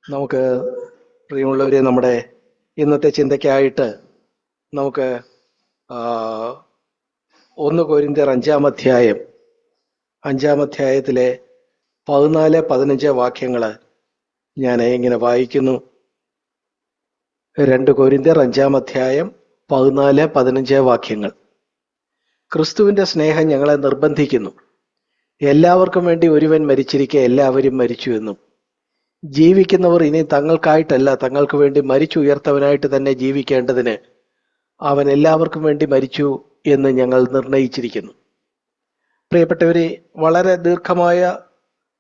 നമുക്ക് പ്രിയമുള്ളവരെ, നമ്മുടെ ഇന്നത്തെ ചിന്തയ്ക്കായിട്ട് നമുക്ക് 1 കൊരിന്ത്യർ 5-ാം അധ്യായത്തിലെ 14-15 വാക്യങ്ങൾ ഞാൻ ഇങ്ങനെ വായിക്കുന്നു. 2 കൊരിന്ത്യർ 5-ാം അധ്യായം 14-15 വാക്യങ്ങൾ. ക്രിസ്തുവിന്റെ സ്നേഹം ഞങ്ങളെ നിർബന്ധിക്കുന്നു, എല്ലാവർക്കും വേണ്ടി ഒരുവൻ മരിച്ചിരിക്കെ എല്ലാവരും മരിച്ചു എന്നും, ജീവിക്കുന്നവർ ഇനി തങ്ങൾക്കായിട്ടല്ല തങ്ങൾക്ക് വേണ്ടി മരിച്ചുയർത്തവനായിട്ട് തന്നെ ജീവിക്കേണ്ടതിന് അവൻ എല്ലാവർക്കും വേണ്ടി മരിച്ചു എന്ന് ഞങ്ങൾ നിർണയിച്ചിരിക്കുന്നു. പ്രിയപ്പെട്ടവരെ, വളരെ ദീർഘമായ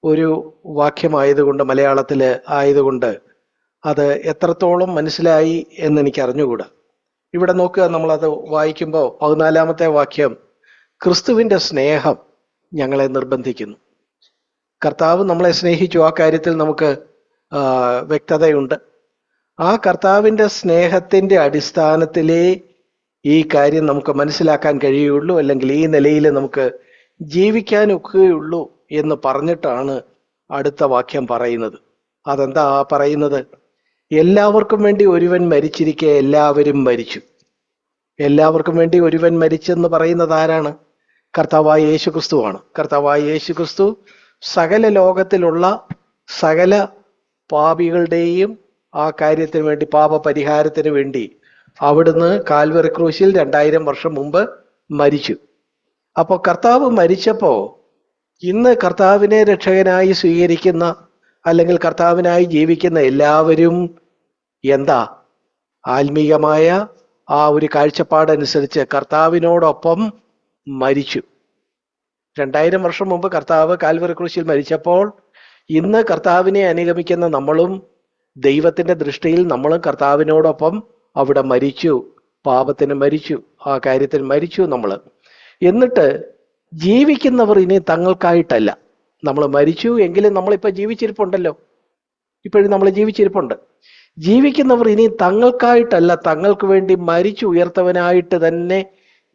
ഒരു വാക്യമായതുകൊണ്ട്, മലയാളത്തിൽ ആയതുകൊണ്ട് അത് എത്രത്തോളം മനസ്സിലായി എന്നെനിക്ക് അറിഞ്ഞുകൂടാ. ഇവിടെ നോക്കുക, നമ്മളത് വായിക്കുമ്പോൾ 14-ാമത്തെ വാക്യം, ക്രിസ്തുവിന്റെ സ്നേഹം ഞങ്ങളെ നിർബന്ധിക്കുന്നു. കർത്താവ് നമ്മളെ സ്നേഹിച്ചു, ആ കാര്യത്തിൽ നമുക്ക് വ്യക്തതയുണ്ട്. ആ കർത്താവിന്റെ സ്നേഹത്തിന്റെ അടിസ്ഥാനത്തിലേ ഈ കാര്യം നമുക്ക് മനസ്സിലാക്കാൻ കഴിയുള്ളൂ, അല്ലെങ്കിൽ ഈ നിലയിൽ നമുക്ക് ജീവിക്കാൻ ഒക്കുകയുള്ളൂ എന്ന് പറഞ്ഞിട്ടാണ് അടുത്ത വാക്യം പറയുന്നത്. അതെന്താ പറയുന്നത്? എല്ലാവർക്കും വേണ്ടി ഒരുവൻ മരിച്ചിരിക്കെ എല്ലാവരും മരിച്ചു. എല്ലാവർക്കും വേണ്ടി ഒരുവൻ മരിച്ചെന്ന് പറയുന്നത് ആരാണ്? കർത്താവായ യേശു ക്രിസ്തുവാണ്. കർത്താവായ യേശു ക്രിസ്തു സകല ലോകത്തിലുള്ള സകല പാപികളുടെയും ആ കാര്യത്തിന് വേണ്ടി, പാപപരിഹാരത്തിന് വേണ്ടി അവിടുന്ന് കാൽവറി ക്രൂശിൽ 2000 വർഷം മുമ്പ് മരിച്ചു. അപ്പോൾ കർത്താവ് മരിച്ചപ്പോ ഇന്ന് കർത്താവിനെ രക്ഷകനായി സ്വീകരിക്കുന്ന, അല്ലെങ്കിൽ കർത്താവിനായി ജീവിക്കുന്ന എല്ലാവരും എന്താ? ആത്മീയമായ ആ ഒരു കാഴ്ചപ്പാടനുസരിച്ച് കർത്താവിനോടൊപ്പം മരിച്ചു. 2000 വർഷം മുമ്പ് കർത്താവ് കാൽവറി ക്രൂശിൽ മരിച്ചപ്പോൾ ഇന്ന് കർത്താവിനെ അനുഗമിക്കുന്ന നമ്മളും ദൈവത്തിന്റെ ദൃഷ്ടിയിൽ നമ്മളും കർത്താവിനോടൊപ്പം അവിടെ മരിച്ചു. പാപത്തിന് മരിച്ചു, ആ കാര്യത്തിന് മരിച്ചു നമ്മൾ. എന്നിട്ട് ജീവിക്കുന്നവർ ഇനി തങ്ങൾക്കായിട്ടല്ല. നമ്മൾ മരിച്ചു എങ്കിലും നമ്മളിപ്പോൾ ജീവിച്ചിരിപ്പുണ്ടല്ലോ, ഇപ്പോഴും നമ്മൾ ജീവിച്ചിരിപ്പുണ്ട്. ജീവിക്കുന്നവർ ഇനി തങ്ങൾക്കായിട്ടല്ല തങ്ങൾക്ക് വേണ്ടി മരിച്ചു ഉയർത്തവനായിട്ട് തന്നെ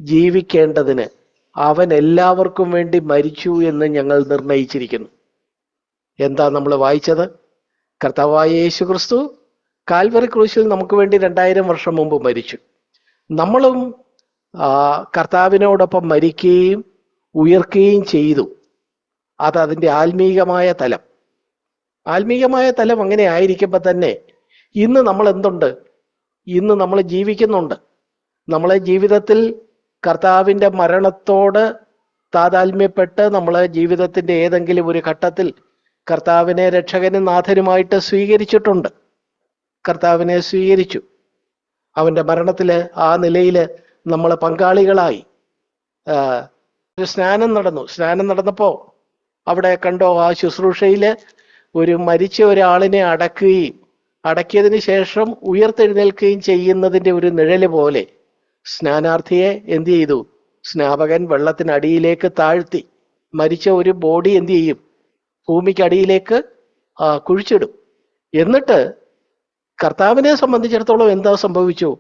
ജീവിക്കേണ്ടതിന് അവൻ എല്ലാവർക്കും വേണ്ടി മരിച്ചു എന്ന് ഞങ്ങൾ നിർണയിച്ചിരിക്കുന്നു. എന്താ നമ്മൾ വായിച്ചത്? കർത്താവായ യേശു ക്രിസ്തു കാൽവറി ക്രൂശിൽ നമുക്ക് വേണ്ടി 2000 വർഷം മുമ്പ് മരിച്ചു. നമ്മളും കർത്താവിനോടൊപ്പം മരിക്കുകയും ഉയർക്കുകയും ചെയ്തു. അതിൻ്റെ ആത്മീകമായ തലം. ആത്മീകമായ തലം അങ്ങനെ ആയിരിക്കുമ്പോൾ തന്നെ ഇന്ന് നമ്മൾ എന്തുണ്ട്? ഇന്ന് നമ്മൾ ജീവിക്കുന്നുണ്ട്. നമ്മളെ ജീവിതത്തിൽ കർത്താവിൻ്റെ മരണത്തോട് താതാത്മ്യപ്പെട്ട് നമ്മൾ ജീവിതത്തിൻ്റെ ഏതെങ്കിലും ഒരു ഘട്ടത്തിൽ കർത്താവിനെ രക്ഷകനും നാഥനുമായിട്ട് സ്വീകരിച്ചിട്ടുണ്ട്. കർത്താവിനെ സ്വീകരിച്ചു. അവൻ്റെ മരണത്തിൽ ആ നിലയിൽ നമ്മൾ പങ്കാളികളായി. ഒരു സ്നാനം നടന്നു. സ്നാനം നടന്നപ്പോൾ അവിടെ കണ്ടോ, ആ ശുശ്രൂഷയിൽ ഒരു മരിച്ച ഒരാളിനെ അടക്കിയതിന് ശേഷം ഉയർത്തെഴുന്നേൽക്കുകയും ചെയ്യുന്നതിൻ്റെ ഒരു നിഴല് പോലെ സ്നാനാർത്ഥിയെ എന്ത് ചെയ്തു? സ്നാപകൻ വെള്ളത്തിനടിയിലേക്ക് താഴ്ത്തി മരിച്ച ഒരു ബോഡി എന്ത് ചെയ്യും? ഭൂമിക്കടിയിലേക്ക് കുഴിച്ചിടും. എന്നിട്ട് കർത്താവിനെ സംബന്ധിച്ചിടത്തോളം എന്താ സംഭവിച്ചു?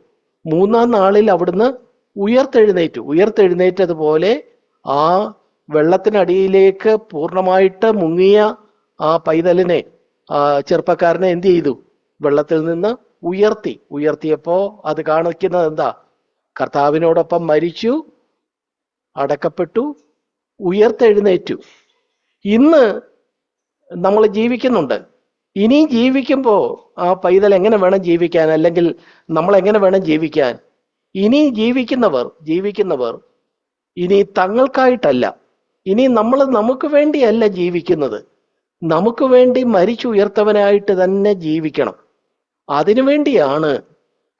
3-ാം നാളിൽ അവിടുന്ന് ഉയർത്തെഴുന്നേറ്റതുപോലെ ആ വെള്ളത്തിനടിയിലേക്ക് പൂർണ്ണമായിട്ട് മുങ്ങിയ ആ പൈതലിനെ, ചെറുപ്പക്കാരനെ എന്ത് ചെയ്തു? വെള്ളത്തിൽ നിന്ന് ഉയർത്തിയപ്പോ അത് കാണിക്കുന്നത് എന്താ? കർത്താവിനോടൊപ്പം മരിച്ചു, അടക്കപ്പെട്ടു, ഉയർത്തെഴുന്നേറ്റു. ഇന്ന് നമ്മൾ ജീവിക്കുന്നുണ്ട്. ഇനി ജീവിക്കുമ്പോൾ ആ പൈതൽ എങ്ങനെ വേണം ജീവിക്കാൻ, അല്ലെങ്കിൽ നമ്മൾ എങ്ങനെ വേണം ജീവിക്കാൻ? ഇനി ജീവിക്കുന്നവർ ഇനി തങ്ങൾക്കായിട്ടല്ല, ഇനി നമ്മൾ നമുക്ക് വേണ്ടിയല്ല ജീവിക്കുന്നത്, നമുക്ക് വേണ്ടി മരിച്ചുയർത്തവനായിട്ട് തന്നെ ജീവിക്കണം. അതിനുവേണ്ടിയാണ്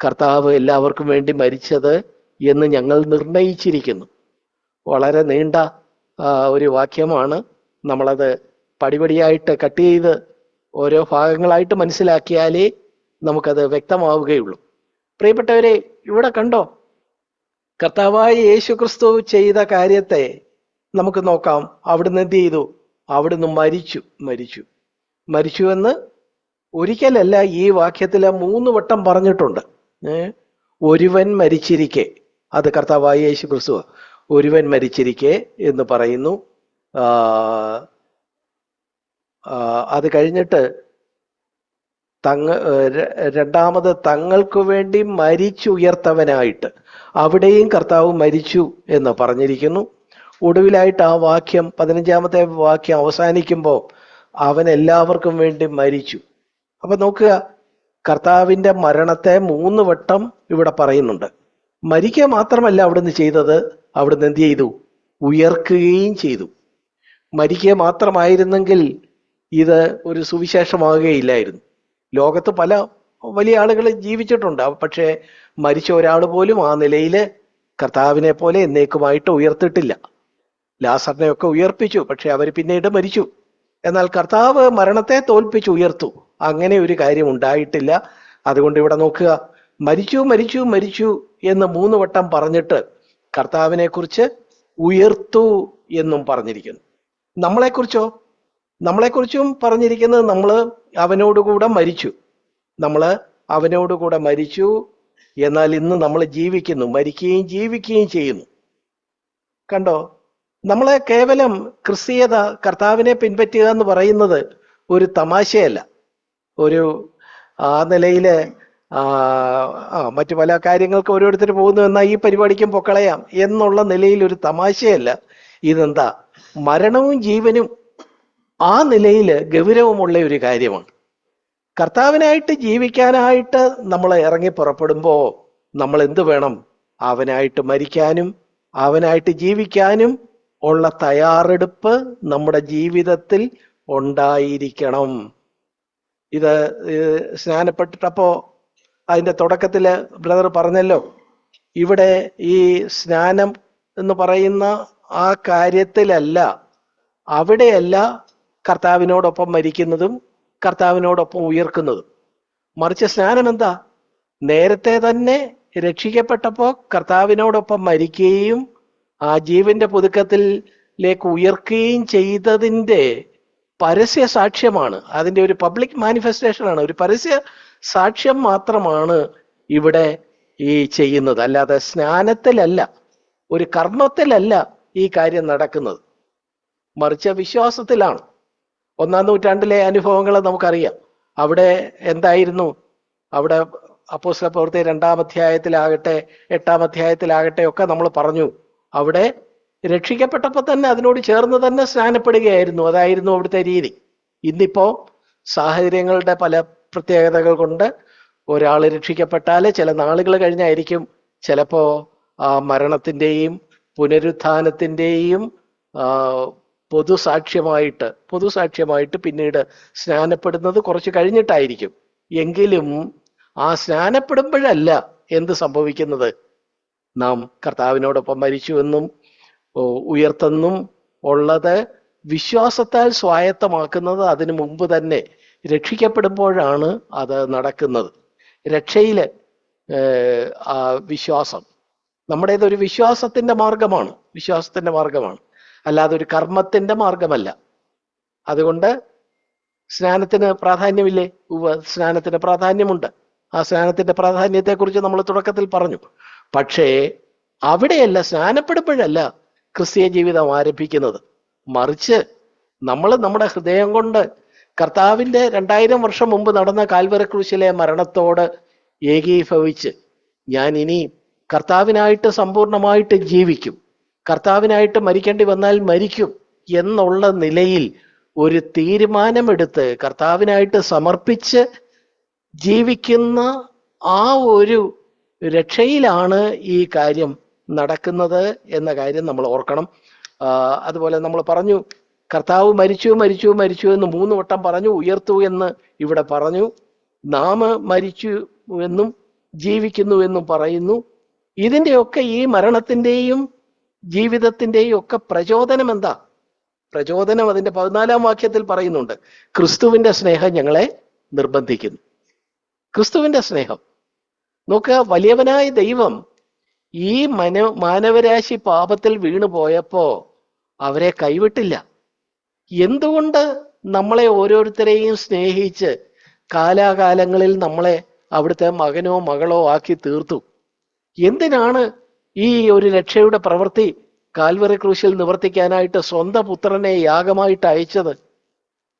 കർത്താവ് എല്ലാവർക്കും വേണ്ടി മരിച്ചത് എന്ന് ഞങ്ങൾ നിർണയിച്ചിരിക്കുന്നു. വളരെ നീണ്ട ഒരു വാക്യമാണ്. നമ്മളത് പടിപടിയായിട്ട് കട്ട് ചെയ്ത് ഓരോ ഭാഗങ്ങളായിട്ട് മനസ്സിലാക്കിയാലേ നമുക്കത് വ്യക്തമാവുകയുള്ളൂ. പ്രിയപ്പെട്ടവരെ, ഇവിടെ കണ്ടോ, കർത്താവായ യേശു ക്രിസ്തു ചെയ്ത കാര്യത്തെ നമുക്ക് നോക്കാം. അവിടുന്ന് എന്ത് ചെയ്തു? അവിടുന്ന് മരിച്ചു എന്ന് ഒരിക്കലല്ല, ഈ വാക്യത്തിൽ 3 വട്ടം പറഞ്ഞിട്ടുണ്ട്. ഒരുവൻ മരിച്ചിരിക്കെ, അത് കർത്താവായ യേശു ക്രിസ്തു ഒരുവൻ മരിച്ചിരിക്കെ എന്ന് പറയുന്നു. അത് കഴിഞ്ഞിട്ട് രണ്ടാമത് തങ്ങൾക്ക് വേണ്ടി മരിച്ചുയർത്തവനായിട്ട്, അവിടെയും കർത്താവ് മരിച്ചു എന്ന് പറഞ്ഞിരിക്കുന്നു. ഒടുവിലായിട്ട് ആ വാക്യം 15-ാമത്തെ വാക്യം അവസാനിക്കുമ്പോൾ അവൻ എല്ലാവർക്കും വേണ്ടി മരിച്ചു. അപ്പൊ നോക്കുക, കർത്താവിന്റെ മരണത്തെ 3 വട്ടം ഇവിടെ പറയുന്നുണ്ട്. മരിക്കുക മാത്രമല്ല അവിടുന്ന് ചെയ്തത്, അവിടുന്ന് എന്ത് ചെയ്തു? ഉയർക്കുകയും ചെയ്തു. മരിക്കുക മാത്രമായിരുന്നെങ്കിൽ ഇത് ഒരു സുവിശേഷമാകുകയില്ലായിരുന്നു. ലോകത്ത് പല വലിയ ആളുകൾ ജീവിച്ചിട്ടുണ്ട്, പക്ഷേ മരിച്ച ഒരാൾ പോലും ആ നിലയിൽ കർത്താവിനെ പോലെ എന്നേക്കുമായിട്ട് ഉയർത്തിട്ടില്ല. ലാസറിനെയൊക്കെ ഉയർപ്പിച്ചു, പക്ഷെ അവർ പിന്നീട് മരിച്ചു. എന്നാൽ കർത്താവ് മരണത്തെ തോൽപ്പിച്ച് ഉയർത്തു. അങ്ങനെ ഒരു കാര്യം ഉണ്ടായിട്ടില്ല. അതുകൊണ്ട് ഇവിടെ നോക്കുക, മരിച്ചു മരിച്ചു മരിച്ചു എന്ന് 3 വട്ടം പറഞ്ഞിട്ട് കർത്താവിനെ കുറിച്ച് ഉയർത്തു എന്നും പറഞ്ഞിരിക്കുന്നു. നമ്മളെക്കുറിച്ചും പറഞ്ഞിരിക്കുന്നത് നമ്മൾ അവനോടുകൂടെ മരിച്ചു. നമ്മൾ അവനോടുകൂടെ മരിച്ചു. എന്നാൽ ഇന്ന് നമ്മൾ ജീവിക്കുന്നു, മരിക്കുകയും ജീവിക്കുകയും ചെയ്യുന്നു. കണ്ടോ, നമ്മളെ കേവലം ക്രിസ്തീയത, കർത്താവിനെ പിൻപറ്റുക എന്ന് പറയുന്നത് ഒരു തമാശയല്ല. ഒരു ആ നിലയില് മറ്റു പല കാര്യങ്ങൾക്ക് ഓരോരുത്തർ പോകുന്നു, എന്നാൽ ഈ പരിപാടിക്കും പൊക്കളയാം എന്നുള്ള നിലയിൽ ഒരു തമാശയല്ല. ഇതെന്താ, മരണവും ജീവനും ആ നിലയിൽ ഗൗരവമുള്ള ഒരു കാര്യമാണ്. കർത്താവിനായിട്ട് ജീവിക്കാനായിട്ട് നമ്മൾ ഇറങ്ങി പുറപ്പെടുമ്പോൾ നമ്മൾ എന്ത് വേണം? അവനായിട്ട് മരിക്കാനും അവനായിട്ട് ജീവിക്കാനും ഉള്ള തയ്യാറെടുപ്പ് നമ്മുടെ ജീവിതത്തിൽ ഉണ്ടായിരിക്കണം. ഇത് സ്നാനപ്പെട്ടിട്ടപ്പോ അതിന്റെ തുടക്കത്തില് ബ്രദർ പറഞ്ഞല്ലോ, ഇവിടെ ഈ സ്നാനം എന്ന് പറയുന്ന ആ കാര്യത്തിലല്ല, അവിടെയല്ല കർത്താവിനോടൊപ്പം മരിക്കുന്നതും കർത്താവിനോടൊപ്പം ഉയർക്കുന്നതും. മറിച്ച് സ്നാനം എന്താ? നേരത്തെ തന്നെ രക്ഷിക്കപ്പെട്ടപ്പോ കർത്താവിനോടൊപ്പം മരിക്കുകയും ആ ജീവന്റെ പുതുക്കത്തിലേക്ക് ഉയർക്കുകയും ചെയ്തതിൻ്റെ പരസ്യ സാക്ഷ്യമാണ്. അതിൻ്റെ ഒരു പബ്ലിക് മാനിഫെസ്റ്റേഷൻ ആണ്, ഒരു പരസ്യ സാക്ഷ്യം മാത്രമാണ് ഇവിടെ ഈ ചെയ്യുന്നത്. അല്ലാതെ സ്നാനത്തിലല്ല, ഒരു കർമ്മത്തിലല്ല ഈ കാര്യം നടക്കുന്നത്, മറിച്ച് വിശ്വാസത്തിലാണ്. 1-ാം നൂറ്റാണ്ടിലെ അനുഭവങ്ങൾ നമുക്കറിയാം. അവിടെ എന്തായിരുന്നു? അവിടെ അപ്പോസ്തല പ്രവൃത്തി 2-ാം അധ്യായത്തിലാകട്ടെ 8-ാം അധ്യായത്തിലാകട്ടെ ഒക്കെ നമ്മൾ പറഞ്ഞു, അവിടെ രക്ഷിക്കപ്പെട്ടപ്പോൾ തന്നെ അതിനോട് ചേർന്ന് തന്നെ സ്നാനപ്പെടുകയായിരുന്നു. അതായിരുന്നു അവിടുത്തെ രീതി. ഇന്നിപ്പോ സാഹചര്യങ്ങളുടെ പല പ്രത്യേകതകൾ കൊണ്ട് ഒരാൾ രക്ഷിക്കപ്പെട്ടാൽ ചില നാളുകൾ കഴിഞ്ഞായിരിക്കും ചിലപ്പോ മരണത്തിൻ്റെയും പുനരുത്ഥാനത്തിൻ്റെയും പൊതുസാക്ഷ്യമായിട്ട് പിന്നീട് സ്നാനപ്പെടുന്നത് കുറച്ച് കഴിഞ്ഞിട്ടായിരിക്കും. എങ്കിലും ആ സ്നാനപ്പെടുമ്പോഴല്ല എന്ത് സംഭവിക്കുന്നത്? നാം കർത്താവിനോടൊപ്പം മരിച്ചുവെന്നും ഉയർത്തെന്നും ഉള്ളത് വിശ്വാസത്താൽ സ്വായത്തമാക്കുന്നത് അതിനു മുമ്പ് തന്നെ രക്ഷിക്കപ്പെടുമ്പോഴാണ് അത് നടക്കുന്നത്. രക്ഷയില് വിശ്വാസം നമ്മുടേതൊരു വിശ്വാസത്തിന്റെ മാർഗമാണ്, അല്ലാതെ ഒരു കർമ്മത്തിന്റെ മാർഗമല്ല. അതുകൊണ്ട് സ്നാനത്തിന് പ്രാധാന്യമില്ലേ? സ്നാനത്തിന് പ്രാധാന്യമുണ്ട്. ആ സ്നാനത്തിന്റെ പ്രാധാന്യത്തെക്കുറിച്ച് നമ്മൾ തുടക്കത്തിൽ പറഞ്ഞു. പക്ഷേ അവിടെയല്ല, സ്നാനപ്പെടുമ്പോഴല്ല ക്രിസ്തീയ ജീവിതം ആരംഭിക്കുന്നത്. മറിച്ച് നമ്മൾ നമ്മുടെ ഹൃദയം കൊണ്ട് കർത്താവിൻ്റെ 2000 വർഷം മുമ്പ് നടന്ന കാൽവരി ക്രൂശിലെ മരണത്തോട് ഏകീഭവിച്ച് ഞാൻ ഇനി കർത്താവിനായിട്ട് സമ്പൂർണമായിട്ട് ജീവിക്കും, കർത്താവിനായിട്ട് മരിക്കേണ്ടി വന്നാൽ മരിക്കും എന്നുള്ള നിലയിൽ ഒരു തീരുമാനമെടുത്ത് കർത്താവിനായിട്ട് സമർപ്പിച്ച് ജീവിക്കുന്ന ആ ഒരു രക്ഷയിലാണ് ഈ കാര്യം നടക്കുന്നത് എന്ന കാര്യം നമ്മൾ ഓർക്കണം. അതുപോലെ നമ്മൾ പറഞ്ഞു, കർത്താവ് മരിച്ചു എന്ന് 3 വട്ടം പറഞ്ഞു, ഉയർത്തു എന്ന് ഇവിടെ പറഞ്ഞു. നാം മരിച്ചു എന്നും ജീവിക്കുന്നു എന്നും പറയുന്നു. ഇതിൻ്റെയൊക്കെ, ഈ മരണത്തിൻ്റെയും ജീവിതത്തിൻ്റെയും ഒക്കെ പ്രചോദനം എന്താ? പ്രചോദനം അതിൻ്റെ 14-ാം വാക്യത്തിൽ പറയുന്നുണ്ട്, ക്രിസ്തുവിൻ്റെ സ്നേഹം ഞങ്ങളെ നിർബന്ധിക്കുന്നു. ക്രിസ്തുവിൻ്റെ സ്നേഹം നോക്കുക, വലിയവനായ ദൈവം ഈ മാനവരാശി പാപത്തിൽ വീണു പോയപ്പോ അവരെ കൈവിട്ടില്ല. എന്തുകൊണ്ട് നമ്മളെ ഓരോരുത്തരെയും സ്നേഹിച്ച് കാലാകാലങ്ങളിൽ നമ്മളെ അവിടുത്തെ മകനോ മകളോ ആക്കി തീർത്തു? എന്തിനാണ് ഈ ഒരു രക്ഷയുടെ പ്രവൃത്തി കാൽവറി ക്രൂശിൽ നിവർത്തിക്കാനായിട്ട് സ്വന്തം പുത്രനെ യാഗമായിട്ട് അയച്ചത്?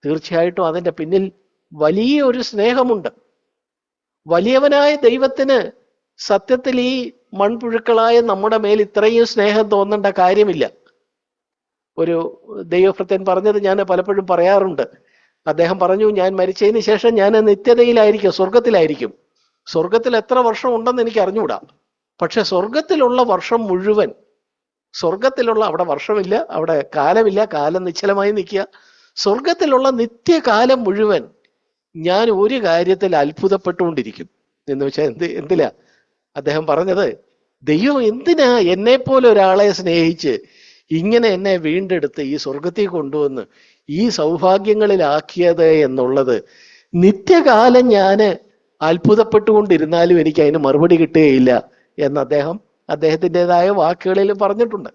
തീർച്ചയായിട്ടും അതിൻ്റെ പിന്നിൽ വലിയൊരു സ്നേഹമുണ്ട്. വലിയവനായ ദൈവത്തിന് സത്യത്തിൽ ഈ മൺപുഴുക്കളായ നമ്മുടെ മേൽ ഇത്രയും സ്നേഹം തോന്നേണ്ട കാര്യമില്ല. ഒരു ദൈവഭൃത്യൻ പറഞ്ഞത് ഞാൻ പലപ്പോഴും പറയാറുണ്ട്. അദ്ദേഹം പറഞ്ഞു, ഞാൻ മരിച്ചതിന് ശേഷം ഞാൻ നിത്യതയിലായിരിക്കും, സ്വർഗത്തിലായിരിക്കും. സ്വർഗത്തിൽ എത്ര വർഷം ഉണ്ടെന്ന് എനിക്ക് അറിഞ്ഞുകൂടാ. പക്ഷെ സ്വർഗത്തിലുള്ള വർഷം മുഴുവൻ, സ്വർഗത്തിലുള്ള, അവിടെ വർഷമില്ല, അവിടെ കാലമില്ല, കാലം നിശ്ചലമായി നിൽക്കുക. സ്വർഗത്തിലുള്ള നിത്യകാലം മുഴുവൻ ഞാൻ ഒരു കാര്യത്തിൽ അത്ഭുതപ്പെട്ടുകൊണ്ടിരിക്കും. എന്ന് വെച്ചാൽ എന്തിലാ അദ്ദേഹം പറഞ്ഞത്? ദൈവം എന്തിനാ എന്നെ പോലെ ഒരാളെ സ്നേഹിച്ച് ഇങ്ങനെ എന്നെ വീണ്ടെടുത്ത് ഈ സ്വർഗത്തിൽ കൊണ്ടുവന്ന് ഈ സൗഭാഗ്യങ്ങളിലാക്കിയത് എന്നുള്ളത് നിത്യകാലം ഞാൻ അത്ഭുതപ്പെട്ടുകൊണ്ടിരുന്നാലും എനിക്ക് അതിന് മറുപടി കിട്ടുകയില്ല എന്ന് അദ്ദേഹത്തിൻ്റെതായ വാക്കുകളിൽ പറഞ്ഞിട്ടുണ്ട്.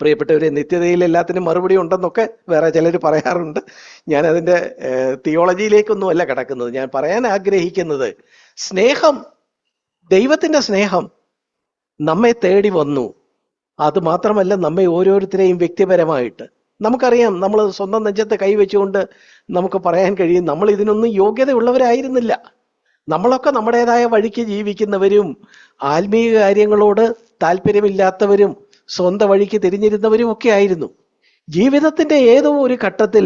പ്രിയപ്പെട്ടവരെ, നിത്യതയിൽ എല്ലാത്തിനും മറുപടി ഉണ്ടെന്നൊക്കെ വേറെ ചിലർ പറയാറുണ്ട്. ഞാൻ അതിൻ്റെ തിയോളജിയിലേക്കൊന്നും അല്ല കിടക്കുന്നത്. ഞാൻ പറയാൻ ആഗ്രഹിക്കുന്നത്, സ്നേഹം, ദൈവത്തിൻ്റെ സ്നേഹം നമ്മെ തേടി വന്നു. അത് മാത്രമല്ല, നമ്മെ ഓരോരുത്തരെയും വ്യക്തിപരമായിട്ട്, നമുക്കറിയാം, നമ്മൾ സ്വന്തം നെഞ്ചത്ത് കൈവച്ചുകൊണ്ട് നമുക്ക് പറയാൻ കഴിയും, നമ്മൾ ഇതിനൊന്നും യോഗ്യതയുള്ളവരായിരുന്നില്ല. നമ്മളൊക്കെ നമ്മുടേതായ വഴിക്ക് ജീവിക്കുന്നവരും ആത്മീയ കാര്യങ്ങളോട് താല്പര്യമില്ലാത്തവരും സ്വന്തം വഴിക്ക് തിരിഞ്ഞിരുന്നവരും ഒക്കെ ആയിരുന്നു. ജീവിതത്തിന്റെ ഏതോ ഒരു ഘട്ടത്തിൽ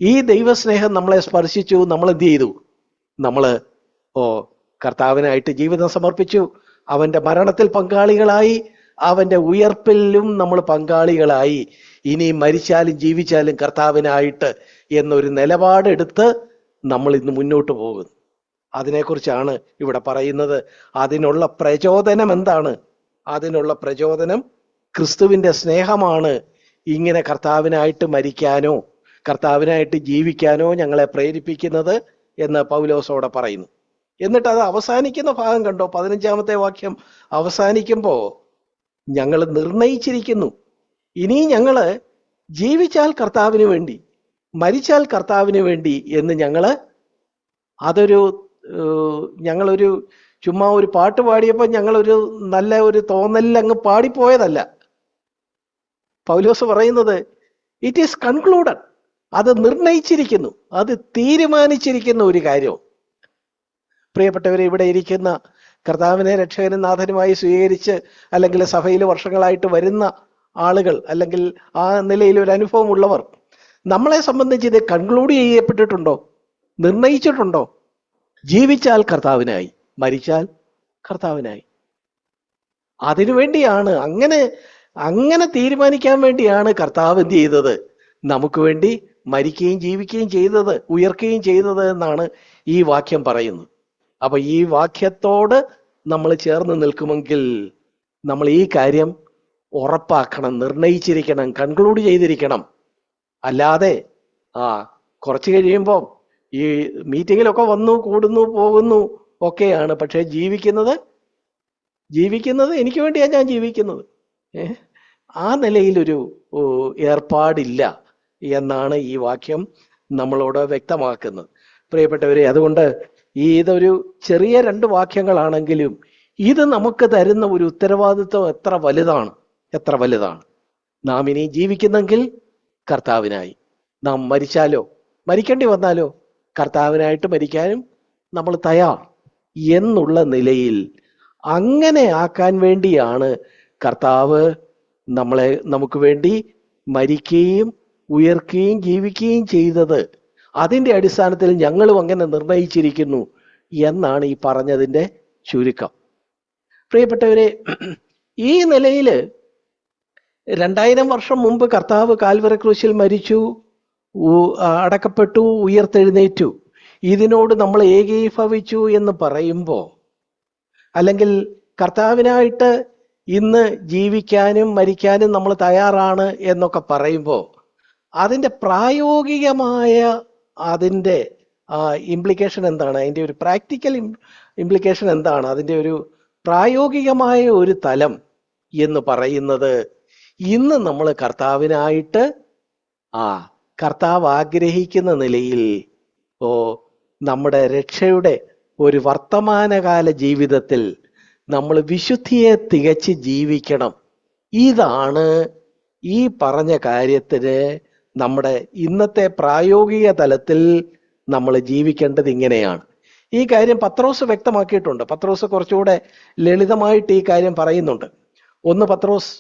ഈ ദൈവസ്നേഹം നമ്മളെ സ്പർശിച്ചു. നമ്മൾ എന്ത് ചെയ്തു? നമ്മൾ കർത്താവിനായിട്ട് ജീവിതം സമർപ്പിച്ചു. അവന്റെ മരണത്തിൽ പങ്കാളികളായി, അവന്റെ ഉയർപ്പിലും നമ്മൾ പങ്കാളികളായി. ഇനി മരിച്ചാലും ജീവിച്ചാലും കർത്താവിനായിട്ട് എന്നൊരു നിലപാടെടുത്ത് നമ്മൾ ഇന്ന് മുന്നോട്ട് പോകുന്നു. അതിനെക്കുറിച്ചാണ് ഇവിടെ പറയുന്നത്. അതിനുള്ള പ്രചോദനം എന്താണ്? അതിനുള്ള പ്രചോദനം ക്രിസ്തുവിന്റെ സ്നേഹമാണ്. ഇങ്ങനെ കർത്താവിനായിട്ട് മരിക്കാനോ കർത്താവിനായിട്ട് ജീവിക്കാനോ ഞങ്ങളെ പ്രേരിപ്പിക്കുന്നത് എന്ന് പൗലോസോടെ പറയുന്നു. എന്നിട്ട് അത് അവസാനിക്കുന്ന ഭാഗം കണ്ടോ? 15-ാമത്തെ വാക്യം അവസാനിക്കുമ്പോൾ ഞങ്ങൾ നിർണയിച്ചിരിക്കുന്നു, ഇനി ഞങ്ങള് ജീവിച്ചാൽ കർത്താവിന് വേണ്ടി, മരിച്ചാൽ കർത്താവിന് വേണ്ടി എന്ന് ഞങ്ങളൊരു ചുമ്മാ ഒരു പാട്ട് പാടിയപ്പോൾ ഞങ്ങളൊരു നല്ല ഒരു തോന്നലിൽ അങ്ങ് പാടിപ്പോയതല്ല. പൗലോസ് പറയുന്നത് ഇറ്റ് ഈസ് കൺക്ലൂഡഡ്, അത് നിർണയിച്ചിരിക്കുന്നു, അത് തീരുമാനിച്ചിരിക്കുന്ന ഒരു കാര്യം. പ്രിയപ്പെട്ടവരെ, ഇവിടെ ഇരിക്കുന്ന കർത്താവിനെ രക്ഷകനും നാഥനുമായി സ്വീകരിച്ച് അല്ലെങ്കിൽ സഭയിൽ വർഷങ്ങളായിട്ട് വരുന്ന ആളുകൾ, അല്ലെങ്കിൽ ആ നിലയിൽ ഒരു അനുഭവം ഉള്ളവർ, നമ്മളെ സംബന്ധിച്ച് ഇത് കൺക്ലൂഡ് ചെയ്യപ്പെട്ടിട്ടുണ്ടോ? നിർണയിച്ചിട്ടുണ്ടോ? ജീവിച്ചാൽ കർത്താവിനായി, മരിച്ചാൽ കർത്താവിനായി. അതിനുവേണ്ടിയാണ്, അങ്ങനെ തീരുമാനിക്കാൻ വേണ്ടിയാണ് കർത്താവ് എന്ത് ചെയ്തത്? നമുക്ക് വേണ്ടി മരിക്കുകയും ജീവിക്കുകയും ചെയ്തത്, ഉയർക്കുകയും ചെയ്തത് എന്നാണ് ഈ വാക്യം പറയുന്നത്. അപ്പൊ ഈ വാക്യത്തോട് നമ്മൾ ചേർന്ന് നിൽക്കുമെങ്കിൽ നമ്മൾ ഈ കാര്യം ഉറപ്പാക്കണം, നിർണയിച്ചിരിക്കണം, കൺക്ലൂഡ് ചെയ്തിരിക്കണം. അല്ലാതെ കുറച്ച് കഴിയുമ്പോൾ ഈ മീറ്റിങ്ങിലൊക്കെ വന്നു കൂടുന്നു പോകുന്നു ഒക്കെയാണ്, പക്ഷെ ജീവിക്കുന്നത് എനിക്ക് വേണ്ടിയാണ് ഞാൻ ജീവിക്കുന്നത്. ആ നിലയിലൊരു ഏർപ്പാടില്ല എന്നാണ് ഈ വാക്യം നമ്മളോട് വ്യക്തമാക്കുന്നത്. പ്രിയപ്പെട്ടവരെ, അതുകൊണ്ട് ഇതൊരു ചെറിയ 2 വാക്യങ്ങളാണെങ്കിലും ഇത് നമുക്ക് തരുന്ന ഒരു ഉത്തരവാദിത്വം എത്ര വലുതാണ്. നാം ഇനി ജീവിക്കുന്നെങ്കിൽ കർത്താവിനായി, നാം മരിക്കേണ്ടി വന്നാലോ കർത്താവിനായിട്ട് മരിക്കാനും നമ്മൾ തയ്യാർ എന്നുള്ള നിലയിൽ അങ്ങനെ ആക്കാൻ വേണ്ടിയാണ് കർത്താവ് നമുക്ക് വേണ്ടി മരിക്കുകയും ഉയർക്കുകയും ജീവിക്കുകയും ചെയ്തത്. അതിൻ്റെ അടിസ്ഥാനത്തിൽ ഞങ്ങളും അങ്ങനെ നിർണയിച്ചിരിക്കുന്നു എന്നാണ് ഈ പറഞ്ഞതിൻ്റെ ചുരുക്കം. പ്രിയപ്പെട്ടവരെ, ഈ നിലയിൽ 2000 വർഷം മുമ്പ് കർത്താവ് കാൽവറി ക്രൂശിൽ മരിച്ചു, അടക്കപ്പെട്ടു, ഉയർത്തെഴുന്നേറ്റു. ഇതിനോട് നമ്മൾ ഏകീഭവിച്ചു എന്ന് പറയുമ്പോൾ, അല്ലെങ്കിൽ കർത്താവിനായിട്ട് ഇന്ന് ജീവിക്കാനും മരിക്കാനും നമ്മൾ തയ്യാറാണ് എന്നൊക്കെ പറയുമ്പോൾ, അതിൻ്റെ പ്രായോഗികമായ അതിൻ്റെ ഇംപ്ലിക്കേഷൻ എന്താണ്? അതിൻ്റെ ഒരു പ്രാക്ടിക്കൽ ഇംപ്ലിക്കേഷൻ എന്താണ്? അതിൻ്റെ ഒരു പ്രായോഗികമായ ഒരു തലം എന്ന് പറയുന്നത്, ഇന്ന് നമ്മൾ കർത്താവിനായിട്ട് കർത്താവ് ആഗ്രഹിക്കുന്ന നിലയിൽ നമ്മുടെ രക്ഷയുടെ ഒരു വർത്തമാനകാല ജീവിതത്തിൽ നമ്മൾ വിശുദ്ധിയെ തികച്ച് ജീവിക്കണം. ഇതാണ് ഈ പറഞ്ഞ കാര്യത്തിന് നമ്മുടെ ഇന്നത്തെ പ്രായോഗിക തലത്തിൽ നമ്മൾ ജീവിക്കേണ്ടത്. ഇങ്ങനെയാണ്. ഈ കാര്യം പത്രോസ് വ്യക്തമാക്കിയിട്ടുണ്ട്. പത്രോസ് കുറച്ചുകൂടെ ലളിതമായിട്ട് ഈ കാര്യം പറയുന്നുണ്ട്. 1 പത്രോസ്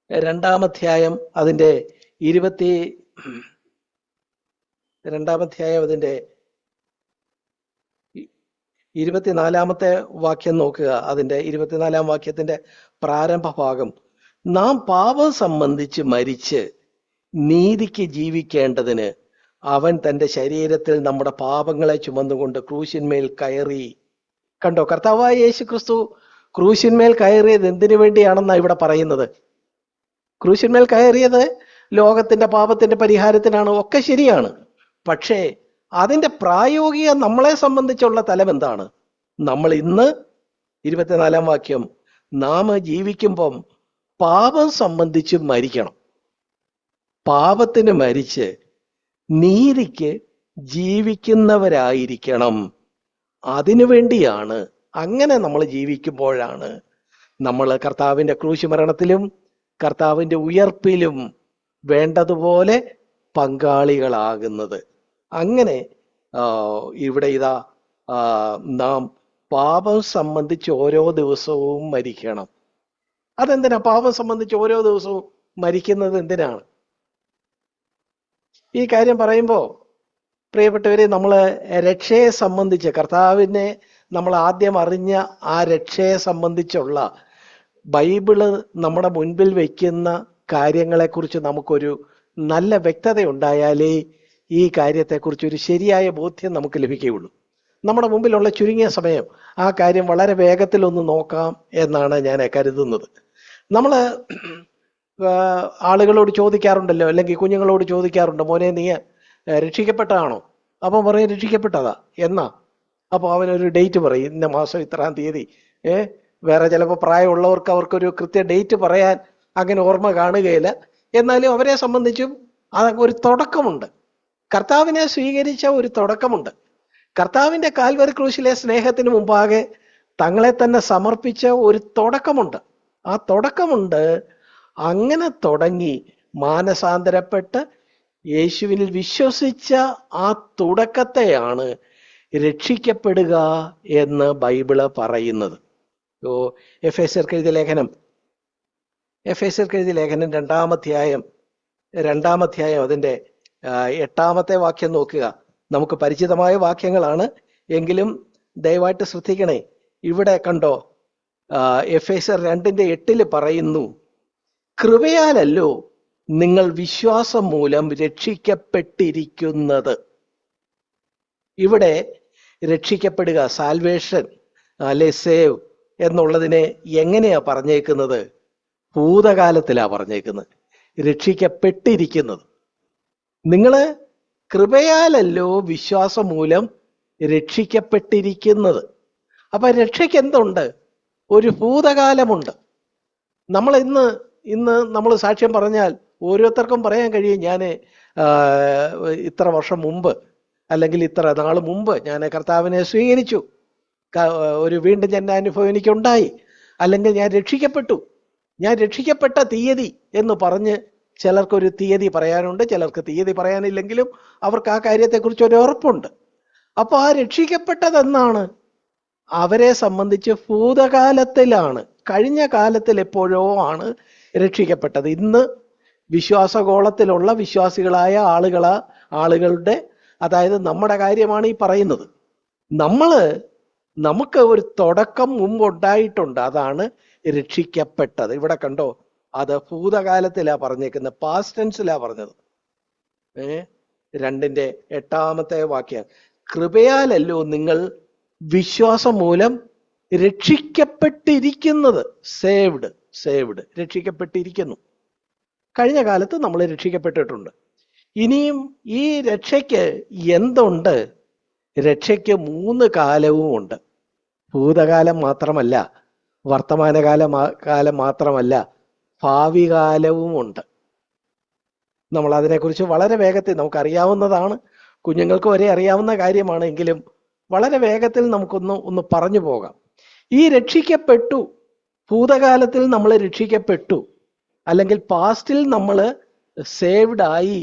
2-ാം അധ്യായം അതിൻ്റെ 24-ാമത്തെ വാക്യം നോക്കുക. അതിൻ്റെ 24-ാം വാക്യത്തിന്റെ പ്രാരംഭ ഭാഗം, നാം പാപം സംബന്ധിച്ച് മരിച്ച് നീതിക്ക് ജീവിക്കേണ്ടതിന് അവൻ തൻ്റെ ശരീരത്തിൽ നമ്മുടെ പാപങ്ങളെ ചുമന്നുകൊണ്ട് ക്രൂശിന്മേൽ കയറി. കണ്ടോ, കർത്താവായ യേശു ക്രിസ്തു ക്രൂശിന്മേൽ കയറിയത് എന്തിനു വേണ്ടിയാണെന്നാണ് ഇവിടെ പറയുന്നത്. ക്രൂശിന്മേൽ കയറിയത് ലോകത്തിന്റെ പാപത്തിന്റെ പരിഹാരത്തിനാണ്, ഒക്കെ ശരിയാണ്. പക്ഷേ അതിന്റെ പ്രായോഗിക നമ്മളെ സംബന്ധിച്ചുള്ള തലം എന്താണ്? നമ്മൾ ഇന്ന് 24-ാം വാക്യം, നാം ജീവിക്കുമ്പം പാപം സംബന്ധിച്ച് മരിക്കണം. പാപത്തിന് മരിച്ച് നീതിക്ക് ജീവിക്കുന്നവരായിരിക്കണം. അതിനു വേണ്ടിയാണ്. അങ്ങനെ നമ്മൾ ജീവിക്കുമ്പോഴാണ് നമ്മൾ കർത്താവിന്റെ ക്രൂശ് മരണത്തിലും കർത്താവിന്റെ ഉയർപ്പിലും വേണ്ടതുപോലെ പങ്കാളികളാകുന്നത്. അങ്ങനെ ഇവിടെ ഇതാ, നാം പാപം സംബന്ധിച്ച് ഓരോ ദിവസവും മരിക്കണം. അതെന്തിനാ പാപം സംബന്ധിച്ച് ഓരോ ദിവസവും മരിക്കുന്നത്? എന്തിനാണ് ഈ കാര്യം പറയുമ്പോൾ പ്രിയപ്പെട്ടവരെ, നമ്മൾ രക്ഷയെ സംബന്ധിച്ച്, കർത്താവിനെ നമ്മൾ ആദ്യം അറിഞ്ഞ ആ രക്ഷയെ സംബന്ധിച്ചുള്ള ബൈബിള് നമ്മുടെ മുൻപിൽ വയ്ക്കുന്ന കാര്യങ്ങളെക്കുറിച്ച് നമുക്കൊരു നല്ല വ്യക്തത ഉണ്ടായാലേ ഈ കാര്യത്തെക്കുറിച്ച് ഒരു ശരിയായ ബോധ്യം നമുക്ക് ലഭിക്കുകയുള്ളൂ. നമ്മുടെ മുമ്പിലുള്ള ചുരുങ്ങിയ സമയം ആ കാര്യം വളരെ വേഗത്തിൽ ഒന്ന് നോക്കാം എന്നാണ് ഞാൻ കരുതുന്നത്. നമ്മൾ ആളുകളോട് ചോദിക്കാറുണ്ടല്ലോ, അല്ലെങ്കിൽ കുഞ്ഞുങ്ങളോട് ചോദിക്കാറുണ്ട്, മോനെ നീ രക്ഷിക്കപ്പെട്ടതാണോ? അപ്പം പറയും രക്ഷിക്കപ്പെട്ടതാ. എന്നാ? അപ്പോൾ അവനൊരു ഡേറ്റ് പറയും, ഇന്ന മാസം ഇത്രാം തീയതി. വേറെ ചിലപ്പോൾ പ്രായമുള്ളവർക്ക് അവർക്കൊരു കൃത്യ ഡേറ്റ് പറയാൻ അങ്ങനെ ഓർമ്മ കാണുകയില്ല. എന്നാലും അവരെ സംബന്ധിച്ചും ഒരു തുടക്കമുണ്ട്. കർത്താവിനെ സ്വീകരിച്ച ഒരു തുടക്കമുണ്ട്. കർത്താവിന്റെ കാൽവരി ക്രൂശിലെ സ്നേഹത്തിന് മുമ്പാകെ തങ്ങളെ തന്നെ സമർപ്പിച്ച ഒരു തുടക്കമുണ്ട്. ആ തുടക്കമുണ്ട്. അങ്ങനെ തുടങ്ങി മാനസാന്തരപ്പെട്ട് യേശുവിൽ വിശ്വസിച്ച ആ തുടക്കത്തെയാണ് രക്ഷിക്കപ്പെടുക എന്ന് ബൈബിള് പറയുന്നത്. എഫേസ്യർക്ക് എഴുതിയ ലേഖനം 2-ാം അധ്യായം അതിൻ്റെ 8-ാമത്തെ വാക്യം നോക്കുക. നമുക്ക് പരിചിതമായ വാക്യങ്ങളാണ്, എങ്കിലും ദയവായിട്ട് ശ്രദ്ധിക്കണേ. ഇവിടെ കണ്ടോ, എഫേസ്യർ 2:8 പറയുന്നു, കൃപയാലല്ലോ നിങ്ങൾ വിശ്വാസം മൂലം രക്ഷിക്കപ്പെട്ടിരിക്കുന്നത്. ഇവിടെ രക്ഷിക്കപ്പെടുക, സാൽവേഷൻ അല്ലെ സേവ് എന്നുള്ളതിനെ എങ്ങനെയാ പറഞ്ഞേക്കുന്നത്? ഭൂതകാലത്തിലാ പറഞ്ഞേക്കുന്നത്, രക്ഷിക്കപ്പെട്ടിരിക്കുന്നത്. നിങ്ങള് കൃപയാലല്ലോ വിശ്വാസം മൂലം രക്ഷിക്കപ്പെട്ടിരിക്കുന്നത്. അപ്പൊ രക്ഷയ്ക്ക് എന്തുണ്ട്? ഒരു ഭൂതകാലമുണ്ട്. നമ്മൾ ഇന്ന് നമ്മൾ സാക്ഷ്യം പറഞ്ഞാൽ ഓരോരുത്തർക്കും പറയാൻ കഴിയും, ഞാൻ ഇത്ര വർഷം മുമ്പ് അല്ലെങ്കിൽ ഇത്ര നാൾ മുമ്പ് ഞാൻ കർത്താവിനെ സ്വീകരിച്ചു, ഒരു വീണ്ടും ജന്മാനുഭവം എനിക്കുണ്ടായി, അല്ലെങ്കിൽ ഞാൻ രക്ഷിക്കപ്പെട്ട തീയതി എന്ന് പറഞ്ഞ് ചിലർക്കൊരു തീയതി പറയാനുണ്ട്, ചിലർക്ക് തീയതി പറയാനില്ലെങ്കിലും അവർക്ക് ആ കാര്യത്തെക്കുറിച്ച് ഒരു ഉറപ്പുണ്ട്. അപ്പൊ ആ രക്ഷിക്കപ്പെട്ടതെന്നാണ്? അവരെ സംബന്ധിച്ച് ഭൂതകാലത്തിലാണ്, കഴിഞ്ഞ കാലത്തിൽ എപ്പോഴോ ആണ് രക്ഷിക്കപ്പെട്ടത്. ഇന്ന് വിശ്വാസഗോളത്തിലുള്ള വിശ്വാസികളായ ആളുകളുടെ, അതായത് നമ്മുടെ കാര്യമാണ് ഈ പറയുന്നത്. നമുക്ക് ഒരു തുടക്കം മുമ്പുണ്ടായിട്ടുണ്ട്, അതാണ് രക്ഷിക്കപ്പെട്ടത്. ഇവിടെ കണ്ടോ, അത് ഭൂതകാലത്തിലാ പറഞ്ഞേക്കുന്നത്, പാസ്റ്റ് ടെൻസിലാ പറഞ്ഞത്. 2:8 വാക്യം, കൃപയാലല്ലോ നിങ്ങൾ വിശ്വാസം മൂലം രക്ഷിക്കപ്പെട്ടിരിക്കുന്നത്. സേവ്ഡ് രക്ഷിക്കപ്പെട്ടിരിക്കുന്നു. കഴിഞ്ഞ കാലത്ത് നമ്മൾ രക്ഷിക്കപ്പെട്ടിട്ടുണ്ട്. ഇനിയും ഈ രക്ഷയ്ക്ക് എന്തുണ്ട്? രക്ഷയ്ക്ക് 3 കാലവും ഉണ്ട്. ഭൂതകാലം മാത്രമല്ല, വർത്തമാനകാലം മാത്രമല്ല, ഭാവി കാലവും ഉണ്ട്. നമ്മൾ അതിനെക്കുറിച്ച് വളരെ വേഗത്തിൽ, നമുക്കറിയാവുന്നതാണ്, കുഞ്ഞുങ്ങൾക്ക് വരെ അറിയാവുന്ന കാര്യമാണെങ്കിലും വളരെ വേഗത്തിൽ നമുക്കൊന്ന് പറഞ്ഞു പോകാം. ഈ രക്ഷിക്കപ്പെട്ടു, ഭൂതകാലത്തിൽ നമ്മൾ രക്ഷിക്കപ്പെട്ടു, അല്ലെങ്കിൽ പാസ്റ്റിൽ നമ്മൾ സേവ്ഡ് ആയി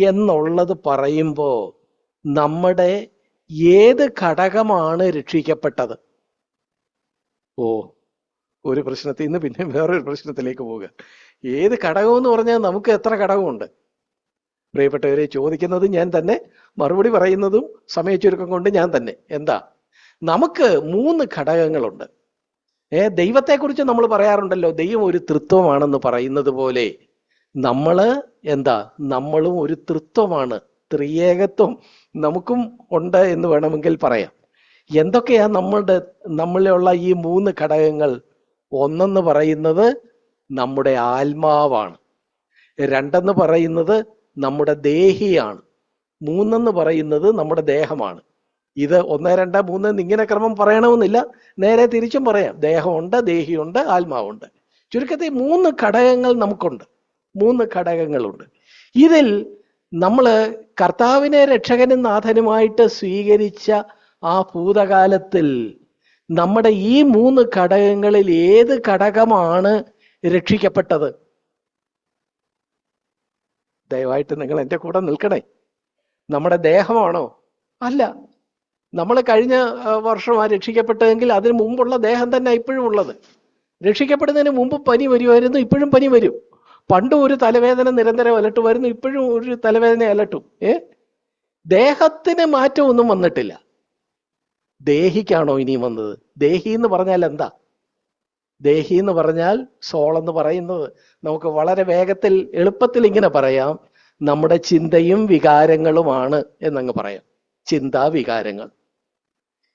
എന്നുള്ളത് പറയുമ്പോൾ നമ്മുടെ ഏത് ഘടകമാണ് രക്ഷിക്കപ്പെട്ടത്? ഓ, ഒരു പ്രശ്നത്തിൽ നിന്ന് പിന്നെ വേറൊരു പ്രശ്നത്തിലേക്ക് പോവുക. ഏത് ഘടകം എന്ന് പറഞ്ഞാൽ നമുക്ക് എത്ര ഘടകമുണ്ട് പ്രിയപ്പെട്ടവരെ? ചോദിക്കുന്നത് ഞാൻ തന്നെ, മറുപടി പറയുന്നതും സമയച്ചുരുക്കം കൊണ്ട് ഞാൻ തന്നെ. എന്താ? നമുക്ക് 3 ഘടകങ്ങളുണ്ട്. ദൈവത്തെക്കുറിച്ച് നമ്മൾ പറയാറുണ്ടല്ലോ, ദൈവം ഒരു തൃത്വമാണെന്ന് പറയുന്നത് പോലെ നമ്മളും ഒരു തൃത്വമാണ്. ത്രിയേകത്വം നമുക്കും ഉണ്ട് എന്ന് വേണമെങ്കിൽ പറയാം. എന്തൊക്കെയാ നമ്മളിലുള്ള ഈ 3 ഘടകങ്ങൾ? ഒന്നെന്ന് പറയുന്നത് നമ്മുടെ ആത്മാവാണ്, 2 പറയുന്നത് നമ്മുടെ ദേഹിയാണ്, 3 പറയുന്നത് നമ്മുടെ ദേഹമാണ്. ഇത് 1, 2, 3 ഇങ്ങനെ ക്രമം പറയണമെന്നില്ല, നേരെ തിരിച്ചും പറയാം. ദേഹമുണ്ട്, ദേഹിയുണ്ട്, ആത്മാവുണ്ട്. ചുരുക്കത്തിൽ 3 ഘടകങ്ങൾ നമുക്കുണ്ട്. 3 ഘടകങ്ങളുണ്ട്. ഇതിൽ നമ്മൾ കർത്താവിനെ രക്ഷകനും നാഥനുമായിട്ട് സ്വീകരിച്ച ആ ഭൂതകാലത്തിൽ നമ്മുടെ ഈ 3 ഘടകങ്ങളിൽ ഏത് ഘടകമാണ് രക്ഷിക്കപ്പെട്ടത്? ദയവായിട്ട് നിങ്ങൾ എൻ്റെ കൂടെ നിൽക്കണേ. നമ്മുടെ ദേഹമാണോ? അല്ല. നമ്മൾ കഴിഞ്ഞ വർഷമാണ് രക്ഷിക്കപ്പെട്ടതെങ്കിൽ അതിന് മുമ്പുള്ള ദേഹം തന്നെ ഇപ്പോഴും ഉള്ളത്. രക്ഷിക്കപ്പെടുന്നതിന് മുമ്പ് പനി വരുമായിരുന്നു, ഇപ്പോഴും പനി വരും. പണ്ടും ഒരു തലവേദന നിരന്തരം അലട്ടുമായിരുന്നു, ഇപ്പോഴും ഒരു തലവേദന അലട്ടും. ദേഹത്തിന് മാറ്റമൊന്നും വന്നിട്ടില്ല. ദേഹിക്കാണോ ഇനിയും വന്നത്? ദേഹി എന്ന് പറഞ്ഞാൽ എന്താ? ദേഹി എന്ന് പറഞ്ഞാൽ, സോൾ എന്ന് പറയുന്നത് നമുക്ക് വളരെ വേഗത്തിൽ എളുപ്പത്തിൽ ഇങ്ങനെ പറയാം, നമ്മുടെ ചിന്തയും വികാരങ്ങളുമാണ് എന്നങ്ങ് പറയാം. ചിന്താ വികാരങ്ങൾ.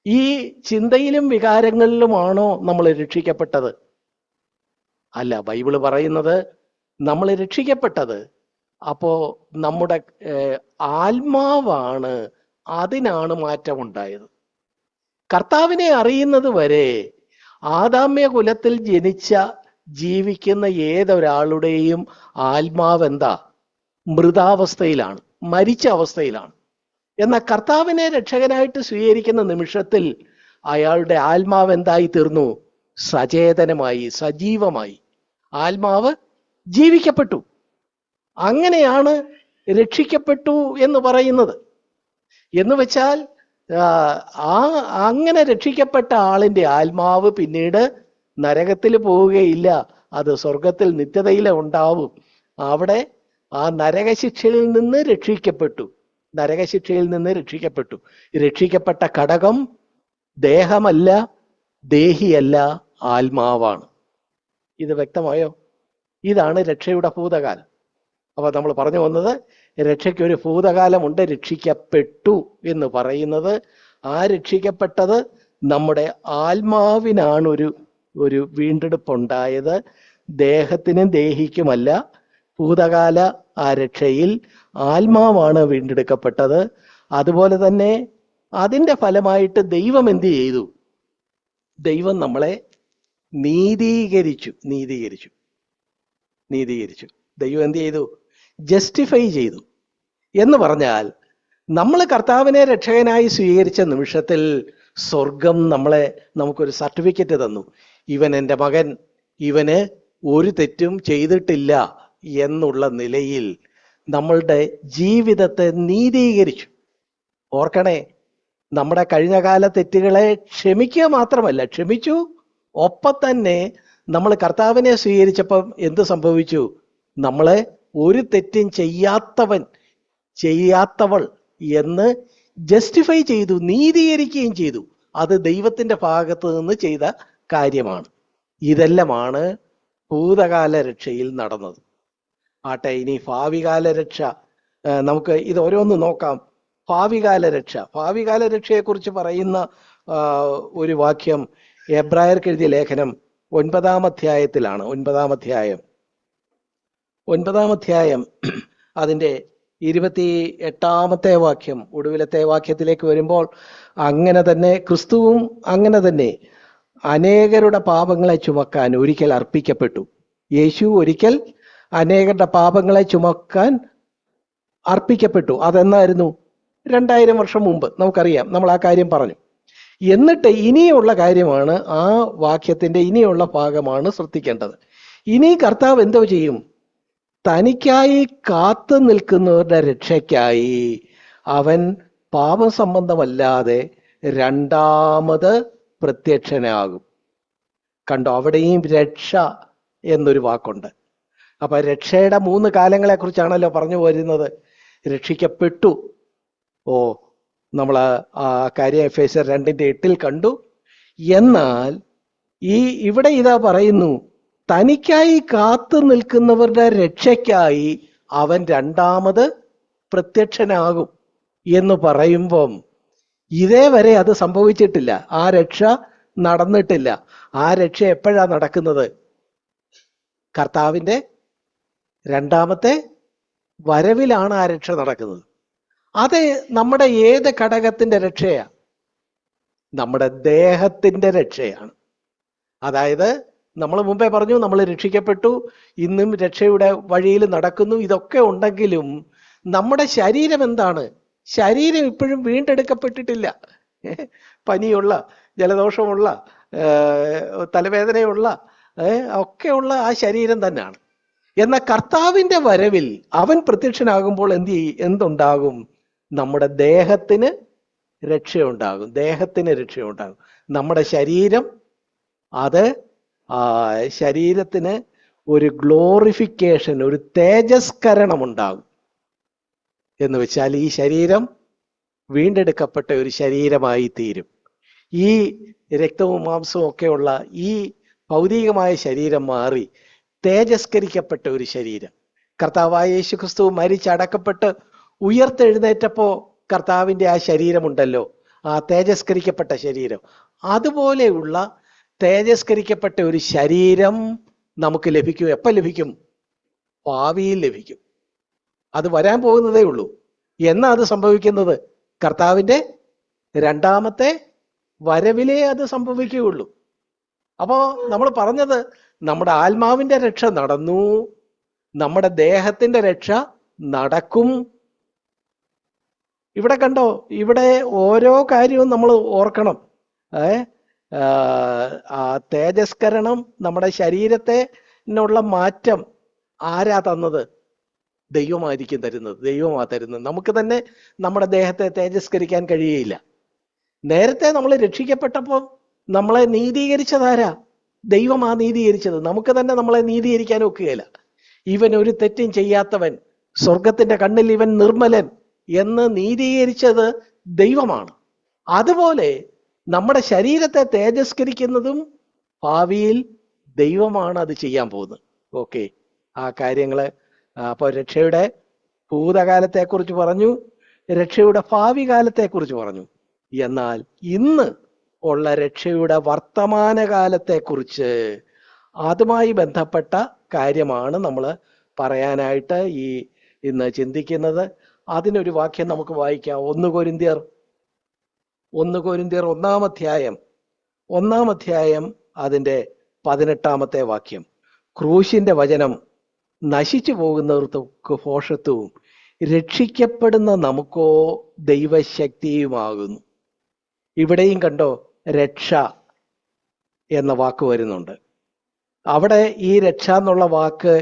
ഈ ചിന്തയിലും വികാരങ്ങളിലുമാണോ നമ്മൾ രക്ഷിക്കപ്പെട്ടത്? അല്ല. ബൈബിള് പറയുന്നത് നമ്മൾ രക്ഷിക്കപ്പെട്ടത് അപ്പോ നമ്മുടെ ആത്മാവാണ്, അതിനാണ് മാറ്റമുണ്ടായത്. കർത്താവിനെ അറിയുന്നത് വരെ ആദാമ്യ കുലത്തിൽ ജീവിക്കുന്ന ഏതൊരാളുടെയും ആത്മാവ് എന്താ? മൃതാവസ്ഥയിലാണ്, മരിച്ച അവസ്ഥയിലാണ്. എന്നാൽ കർത്താവിനെ രക്ഷകനായിട്ട് സ്വീകരിക്കുന്ന നിമിഷത്തിൽ അയാളുടെ ആത്മാവ് എന്തായി തീർന്നു? സചേതനമായി, സജീവമായി. ആത്മാവ് ജീവിക്കപ്പെട്ടു. അങ്ങനെയാണ് രക്ഷിക്കപ്പെട്ടു എന്ന് പറയുന്നത്. എന്ന് വെച്ചാൽ അങ്ങനെ രക്ഷിക്കപ്പെട്ട ആളിന്റെ ആത്മാവ് പിന്നീട് നരകത്തിൽ പോവുകയില്ല, അത് സ്വർഗത്തിൽ നിത്യതയിലെ ഉണ്ടാവും. അവിടെ ആ നരകശിക്ഷയിൽ നിന്ന് രക്ഷിക്കപ്പെട്ടു. രക്ഷിക്കപ്പെട്ട ഘടകം ദേഹമല്ല, ദേഹിയല്ല, ആത്മാവാണ്. ഇത് വ്യക്തമായോ? ഇതാണ് രക്ഷയുടെ ഭൂതകാലം. അപ്പൊ നമ്മൾ പറഞ്ഞു വന്നത്, രക്ഷയ്ക്ക് ഒരു ഭൂതകാലമുണ്ട്. രക്ഷിക്കപ്പെട്ടു എന്ന് പറയുന്നത്, ആ രക്ഷിക്കപ്പെട്ടത് നമ്മുടെ ആത്മാവിനാണ് ഒരു വീണ്ടെടുപ്പുണ്ടായത്. ദേഹത്തിനും ദേഹിക്കുമല്ല. ഭൂതകാല ആ രക്ഷയിൽ ആത്മാവാണ് വീണ്ടെടുക്കപ്പെട്ടത്. അതുപോലെ തന്നെ അതിൻ്റെ ഫലമായിട്ട് ദൈവം എന്ത് ചെയ്തു? ദൈവം നമ്മളെ നീതീകരിച്ചു. ദൈവം എന്ത് ചെയ്തു? ജസ്റ്റിഫൈ ചെയ്തു. എന്ന് പറഞ്ഞാൽ നമ്മൾ കർത്താവിനെ രക്ഷകനായി സ്വീകരിച്ച നിമിഷത്തിൽ സ്വർഗം നമുക്കൊരു സർട്ടിഫിക്കറ്റ് തന്നു. ഇവൻ എൻ്റെ മകൻ, ഇവന് ഒരു തെറ്റും ചെയ്തിട്ടില്ല എന്നുള്ള നിലയിൽ നമ്മളുടെ ജീവിതത്തെ നീതീകരിച്ചു. ഓർക്കണേ, നമ്മുടെ കഴിഞ്ഞകാല തെറ്റുകളെ ക്ഷമിക്കുക മാത്രമല്ല, ക്ഷമിച്ചു. ഒപ്പം തന്നെ നമ്മൾ കർത്താവിനെ സ്വീകരിച്ചപ്പം എന്ത് സംഭവിച്ചു? നമ്മളെ ഒരു തെറ്റും ചെയ്യാത്തവൾ എന്ന് ജസ്റ്റിഫൈ ചെയ്തു, നീതീകരിക്കുകയും ചെയ്തു. അത് ദൈവത്തിന്റെ ഭാഗത്ത് നിന്ന് ചെയ്ത കാര്യമാണ്. ഇതെല്ലാമാണ് ഭൂതകാല രക്ഷയിൽ നടന്നത്. ആട്ടെ, ഇനി ഭാവികാല രക്ഷ നമുക്ക് ഇത് ഓരോന്ന് നോക്കാം. ഭാവികാല രക്ഷയെക്കുറിച്ച് പറയുന്ന ഒരു വാക്യം എബ്രായർക്ക് എഴുതിയ ലേഖനം 9-ാം അധ്യായത്തിലാണ്. 9-ാം അധ്യായം അതിൻ്റെ 28-ാമത്തെ വാക്യം, ഒടുവിലത്തെ വാക്യത്തിലേക്ക് വരുമ്പോൾ, അങ്ങനെ തന്നെ ക്രിസ്തുവും അങ്ങനെ തന്നെ അനേകരുടെ പാപങ്ങളെ ചുമക്കാൻ ഒരിക്കൽ അർപ്പിക്കപ്പെട്ടു. യേശു ഒരിക്കൽ അനേകരുടെ പാപങ്ങളെ ചുമക്കാൻ അർപ്പിക്കപ്പെട്ടു. അതെന്നായിരുന്നു? 2000 വർഷം മുമ്പ്. നമുക്കറിയാം, നമ്മൾ ആ കാര്യം പറഞ്ഞു. എന്നിട്ട് ഇനിയുള്ള കാര്യമാണ്, ആ വാക്യത്തിന്റെ ഇനിയുള്ള ഭാഗമാണ് ശ്രദ്ധിക്കേണ്ടത്. ഇനി കർത്താവ് എന്തോ ചെയ്യും? തനിക്കായി കാത്തു നിൽക്കുന്നവരുടെ രക്ഷയ്ക്കായി അവൻ പാപം സംബന്ധമല്ലാതെ രണ്ടാമത് പ്രത്യക്ഷനാകും. കണ്ടോ, അവിടെയും രക്ഷ എന്നൊരു വാക്കുണ്ട്. അപ്പൊ രക്ഷയുടെ 3 കാലങ്ങളെ കുറിച്ചാണല്ലോ പറഞ്ഞു വരുന്നത്. രക്ഷിക്കപ്പെട്ടു, നമ്മൾ ആ കാര്യം എഫേസ്യർ 2:8 കണ്ടു. എന്നാൽ ഇവിടെ ഇതാ പറയുന്നു, തനിക്കായി കാത്തു നിൽക്കുന്നവരുടെ രക്ഷയ്ക്കായി അവൻ രണ്ടാമത് പ്രത്യക്ഷനാകും എന്ന് പറയുമ്പം ഇതേവരെ അത് സംഭവിച്ചിട്ടില്ല. ആ രക്ഷ നടന്നിട്ടില്ല. ആ രക്ഷ എപ്പോഴാ നടക്കുന്നത്? കർത്താവിന്റെ രണ്ടാമത്തെ വരവിലാണ് ആ രക്ഷ നടക്കുന്നത്. അത് നമ്മുടെ ഏത് ഘടകത്തിന്റെ രക്ഷയാ? നമ്മുടെ ദേഹത്തിന്റെ രക്ഷയാണ്. അതായത് നമ്മൾ മുമ്പേ പറഞ്ഞു, നമ്മൾ രക്ഷിക്കപ്പെട്ടു, ഇന്നും രക്ഷയുടെ വഴിയിൽ നടക്കുന്നു. ഇതൊക്കെ ഉണ്ടെങ്കിലും നമ്മുടെ ശരീരം എന്താണ്? ശരീരം ഇപ്പോഴും വീണ്ടെടുക്കപ്പെട്ടിട്ടില്ല. പനിയുള്ള, ജലദോഷമുള്ള, തലവേദനയുള്ള ഒക്കെയുള്ള ആ ശരീരം തന്നെയാണ്. എന്നാൽ കർത്താവിന്റെ വരവിൽ അവൻ പ്രത്യക്ഷനാകുമ്പോൾ എന്തുണ്ടാകും? നമ്മുടെ ദേഹത്തിന് രക്ഷയുണ്ടാകും. ദേഹത്തിന് രക്ഷയുണ്ടാകും. നമ്മുടെ ശരീരം, അത് ശരീരത്തിന് ഒരു ഗ്ലോറിഫിക്കേഷൻ, ഒരു തേജസ്കരണം ഉണ്ടാകും. എന്ന് വെച്ചാൽ ഈ ശരീരം വീണ്ടെടുക്കപ്പെട്ട ഒരു ശരീരമായി തീരും. ഈ രക്തവും മാംസവും ഒക്കെയുള്ള ഈ ഭൗതികമായ ശരീരം മാറി തേജസ്കരിക്കപ്പെട്ട ഒരു ശരീരം. കർത്താവായ യേശുക്രിസ്തു മരിച്ചടക്കപ്പെട്ട് ഉയർത്തെഴുന്നേറ്റപ്പോ കർത്താവിന്റെ ആ ശരീരമുണ്ടല്ലോ, ആ തേജസ്കരിക്കപ്പെട്ട ശരീരം, അതുപോലെയുള്ള തേജസ്കരിക്കപ്പെട്ട ഒരു ശരീരം നമുക്ക് ലഭിക്കും. എപ്പോൾ ലഭിക്കും? ഭാവിയിൽ ലഭിക്കും. അത് വരാൻ പോകുന്നതേ ഉള്ളൂ. എന്നാ അത് സംഭവിക്കുന്നത്? കർത്താവിന്റെ രണ്ടാമത്തെ വരവിലേ അത് സംഭവിക്കുകയുള്ളൂ. അപ്പോ നമ്മൾ പറഞ്ഞത്, നമ്മുടെ ആത്മാവിന്റെ രക്ഷ നടന്നു, നമ്മുടെ ദേഹത്തിന്റെ രക്ഷ നടക്കും. ഇവിടെ കണ്ടോ, ഇവിടെ ഓരോ കാര്യവും നമ്മൾ ഓർക്കണം. ആ തേജസ്കരണം, നമ്മുടെ ശരീരത്തിനുള്ള മാറ്റം ആരാ തന്നത്? ദൈവമായിരിക്കും തരുന്നത്. ദൈവമാ തരുന്നത്. നമുക്ക് തന്നെ നമ്മുടെ ദേഹത്തെ തേജസ്കരിക്കാൻ കഴിയുകയില്ല. നേരത്തെ നമ്മൾ രക്ഷിക്കപ്പെട്ടപ്പോൾ നമ്മളെ നീതീകരിച്ചതാരാ? ദൈവമാ നീതീകരിച്ചത്. നമുക്ക് തന്നെ നമ്മളെ നീതീകരിക്കാൻ ഒക്കുകയില്ല. ഇവൻ ഒരു തെറ്റും ചെയ്യാത്തവൻ, സ്വർഗത്തിന്റെ കണ്ണിൽ ഇവൻ നിർമ്മലൻ എന്ന് നീതീകരിച്ചത് ദൈവമാണ്. അതുപോലെ നമ്മുടെ ശരീരത്തെ തേജസ്കരിക്കുന്നതും ഭാവിയിൽ ദൈവമാണ് അത് ചെയ്യാൻ പോകുന്നത്. ഓക്കെ, ആ കാര്യങ്ങള് അപ്പോൾ രക്ഷയുടെ ഭൂതകാലത്തെക്കുറിച്ച് പറഞ്ഞു, രക്ഷയുടെ ഭാവി കാലത്തെക്കുറിച്ച് പറഞ്ഞു. എന്നാൽ ഇന്ന് ഉള്ള രക്ഷയുടെ വർത്തമാനകാലത്തെക്കുറിച്ച്, അതുമായി ബന്ധപ്പെട്ട കാര്യമാണ് നമ്മൾ പറയാനായിട്ട് ഇന്ന് ചിന്തിക്കുന്നത്. അതിനൊരു വാക്യം നമുക്ക് വായിക്കാം. 1 കൊരിന്ത്യർ 1 അധ്യായം അതിൻ്റെ 18 വാക്യം. ക്രൂശിന്റെ വചനം നശിച്ചു പോകുന്നവർക്ക് ഭോഷത്വവും രക്ഷിക്കപ്പെടുന്ന നമുക്കോ ദൈവശക്തിയുമാകുന്നു. ഇവിടെയും കണ്ടോ, രക്ഷ എന്ന വാക്ക് വരുന്നുണ്ട്. അവിടെ ഈ രക്ഷ എന്നുള്ള വാക്ക്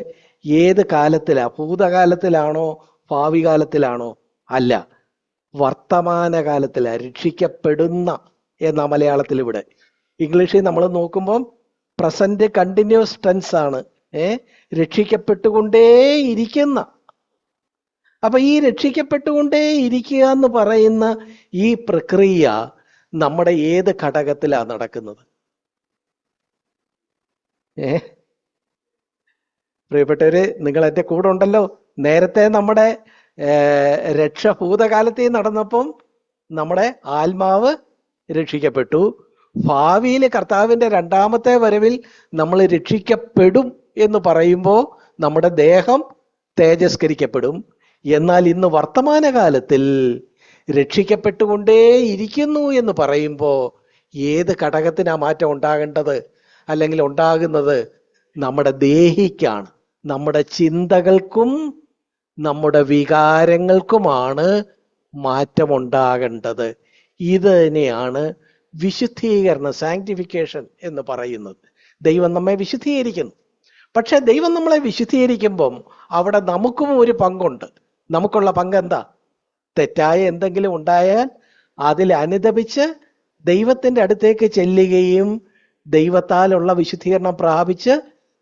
ഏത് കാലത്തിലാ? ഭൂതകാലത്തിലാണോ ഭാവി കാലത്തിലാണോ? അല്ല, വർത്തമാനകാലത്തിലാ. രക്ഷിക്കപ്പെടുന്ന എന്ന മലയാളത്തിൽ. ഇവിടെ ഇംഗ്ലീഷിൽ നമ്മൾ നോക്കുമ്പം പ്രസന്റ് കണ്ടിന്യൂസ് ടെൻസ് ആണ്. രക്ഷിക്കപ്പെട്ടുകൊണ്ടേയിരിക്കുന്ന. അപ്പൊ ഈ രക്ഷിക്കപ്പെട്ടുകൊണ്ടേ ഇരിക്കുക എന്ന് പറയുന്ന ഈ പ്രക്രിയ നമ്മുടെ ഏത് ഘടകത്തിലാ നടക്കുന്നത്? പ്രിയപ്പെട്ടവര്, നിങ്ങൾ എൻ്റെ കൂടെ ഉണ്ടല്ലോ. നേരത്തെ നമ്മുടെ രക്ഷ ഭൂതകാലത്തിൽ നടന്നപ്പം നമ്മുടെ ആത്മാവ് രക്ഷിക്കപ്പെട്ടു. ഭാവിയിൽ കർത്താവിന്റെ രണ്ടാമത്തെ വരവിൽ നമ്മൾ രക്ഷിക്കപ്പെടും എന്ന് പറയുമ്പോൾ നമ്മുടെ ദേഹം തേജസ്കരിക്കപ്പെടും. എന്നാൽ ഇന്ന് വർത്തമാനകാലത്തിൽ രക്ഷിക്കപ്പെട്ടുകൊണ്ടേയിരിക്കുന്നു എന്ന് പറയുമ്പോൾ ഏത് ഘടകത്തിനാ മാറ്റം ഉണ്ടാകേണ്ടത് അല്ലെങ്കിൽ ഉണ്ടാകുന്നത്? നമ്മുടെ ദേഹിക്കാണ്. നമ്മുടെ ചിന്തകൾക്കും നമ്മുടെ വികാരങ്ങൾക്കുമാണ് മാറ്റമുണ്ടാകേണ്ടത്. ഇത് തന്നെയാണ് വിശുദ്ധീകരണം, സാങ്ക്ടിഫിക്കേഷൻ എന്ന് പറയുന്നത്. ദൈവം നമ്മെ വിശുദ്ധീകരിക്കുന്നു. പക്ഷെ ദൈവം നമ്മളെ വിശുദ്ധീകരിക്കുമ്പം അവിടെ നമുക്കും ഒരു പങ്കുണ്ട്. നമുക്കുള്ള പങ്ക് എന്താ? തെറ്റായ എന്തെങ്കിലും ഉണ്ടായാൽ അതിൽ അനുതപിച്ച് ദൈവത്തിന്റെ അടുത്തേക്ക് ചെല്ലുകയും ദൈവത്താലുള്ള വിശുദ്ധീകരണം പ്രാപിച്ച്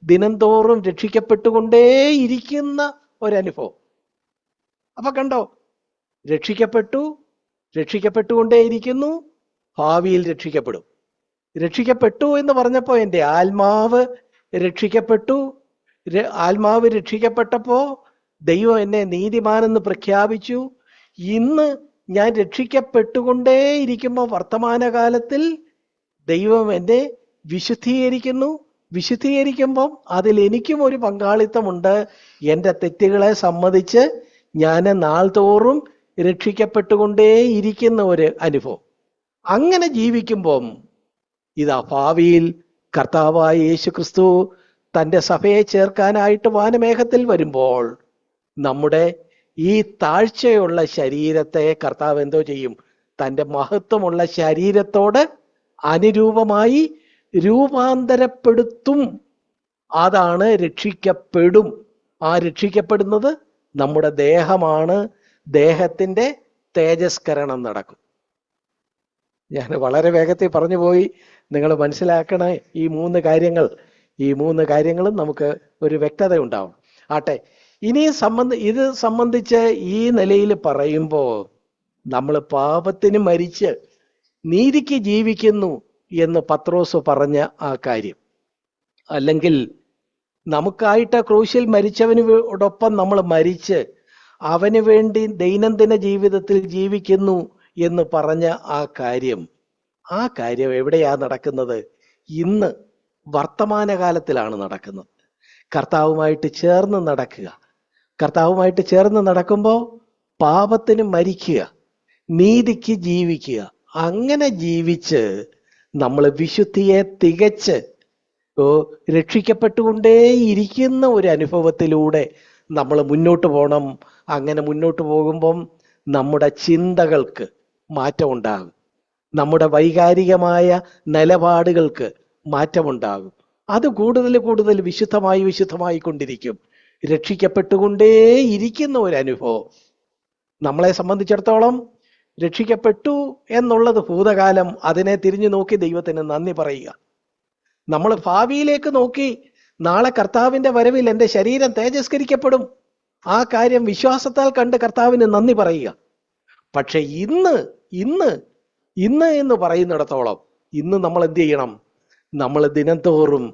ദിനംതോറും രക്ഷിക്കപ്പെട്ടുകൊണ്ടേയിരിക്കുന്ന ഒരനുഭവം. അപ്പൊ കണ്ടോ, രക്ഷിക്കപ്പെട്ടുകൊണ്ടേയിരിക്കുന്നു, ഭാവിയിൽ രക്ഷിക്കപ്പെടും. രക്ഷിക്കപ്പെട്ടു എന്ന് പറഞ്ഞപ്പോ എൻ്റെ ആത്മാവ് രക്ഷിക്കപ്പെട്ടു. ആത്മാവ് രക്ഷിക്കപ്പെട്ടപ്പോ ദൈവം എന്നെ നീതിമാനെന്ന് പ്രഖ്യാപിച്ചു. ഇന്ന് ഞാൻ രക്ഷിക്കപ്പെട്ടുകൊണ്ടേയിരിക്കുമ്പോൾ വർത്തമാനകാലത്തിൽ ദൈവം എന്നെ വിശുദ്ധീകരിക്കുമ്പം അതിൽ എനിക്കും ഒരു പങ്കാളിത്തമുണ്ട്. എൻ്റെ തെറ്റുകളെ സമ്മതിച്ച് ഞാൻ നാൾതോറും രക്ഷിക്കപ്പെട്ടുകൊണ്ടേയിരിക്കുന്ന ഒരു അനുഭവം. അങ്ങനെ ജീവിക്കുമ്പം ഇതാ ഭാവിയിൽ കർത്താവായ യേശുക്രിസ്തു തൻ്റെ സഭയെ ചേർക്കാനായിട്ട് വാനമേഘത്തിൽ വരുമ്പോൾ നമ്മുടെ ഈ താഴ്ചയുള്ള ശരീരത്തെ കർത്താവ് എന്തോ ചെയ്യും? തൻ്റെ മഹത്വമുള്ള ശരീരത്തോട് അനുരൂപമായി രൂപാന്തരപ്പെടുത്തും. അതാണ് രക്ഷിക്കപ്പെടും. ആ രക്ഷിക്കപ്പെടുന്നത് നമ്മുടെ ദേഹമാണ്. ദേഹത്തിൻ്റെ തേജസ്കരണം നടക്കും. ഞാൻ വളരെ വേഗത്തിൽ പറഞ്ഞു പോയി. നിങ്ങൾ മനസ്സിലാക്കണേ ഈ മൂന്ന് കാര്യങ്ങളും നമുക്ക് ഒരു വ്യക്തത ഉണ്ടാവും. ആട്ടെ, ഇത് സംബന്ധിച്ച് ഈ നിലയിൽ പറയുമ്പോൾ നമ്മൾ പാപത്തിന് മരിച്ച് നീതിക്ക് ജീവിക്കുന്നു എന്ന് പത്രോസ് പറഞ്ഞ ആ കാര്യം, അല്ലെങ്കിൽ നമുക്കായിട്ട് ക്രൂശിൽ മരിച്ചവനോടൊപ്പം നമ്മൾ മരിച്ച് അവന് വേണ്ടി ദൈനംദിന ജീവിതത്തിൽ ജീവിക്കുന്നു എന്ന് പറഞ്ഞ ആ കാര്യം എവിടെയാ നടക്കുന്നത്? ഇന്ന് വർത്തമാനകാലത്തിലാണ് നടക്കുന്നത്. കർത്താവുമായിട്ട് ചേർന്ന് നടക്കുമ്പോൾ പാപത്തിന് മരിക്കുക, നീതിക്ക് ജീവിക്കുക. അങ്ങനെ ജീവിച്ച് നമ്മൾ വിശുദ്ധിയെ തികച്ച് രക്ഷിക്കപ്പെട്ടുകൊണ്ടേയിരിക്കുന്ന ഒരു അനുഭവത്തിലൂടെ നമ്മൾ മുന്നോട്ട് പോകണം. അങ്ങനെ മുന്നോട്ട് പോകുമ്പം നമ്മുടെ ചിന്തകൾക്ക് മാറ്റമുണ്ടാകും, നമ്മുടെ വൈകാരികമായ നിലപാടുകൾക്ക് മാറ്റമുണ്ടാകും. അത് കൂടുതൽ വിശുദ്ധമായി കൊണ്ടിരിക്കും. രക്ഷിക്കപ്പെട്ടുകൊണ്ടേയിരിക്കുന്ന ഒരു അനുഭവം. നമ്മളെ സംബന്ധിച്ചിടത്തോളം രക്ഷിക്കപ്പെട്ടു എന്നുള്ളത് ഭൂതകാലം. അതിനെ തിരിഞ്ഞു നോക്കി ദൈവത്തിന് നന്ദി പറയുക. നമ്മൾ ഭാവിയിലേക്ക് നോക്കി നാളെ കർത്താവിന്റെ വരവിൽ എൻ്റെ ശരീരം തേജസ്കരിക്കപ്പെടും. ആ കാര്യം വിശ്വാസത്താൽ കണ്ട് കർത്താവിന് നന്ദി പറയുക. പക്ഷെ ഇന്ന് എന്ന് പറയുന്നിടത്തോളം ഇന്ന് നമ്മൾ എന്ത് ചെയ്യണം? നമ്മൾ ദിനംതോറും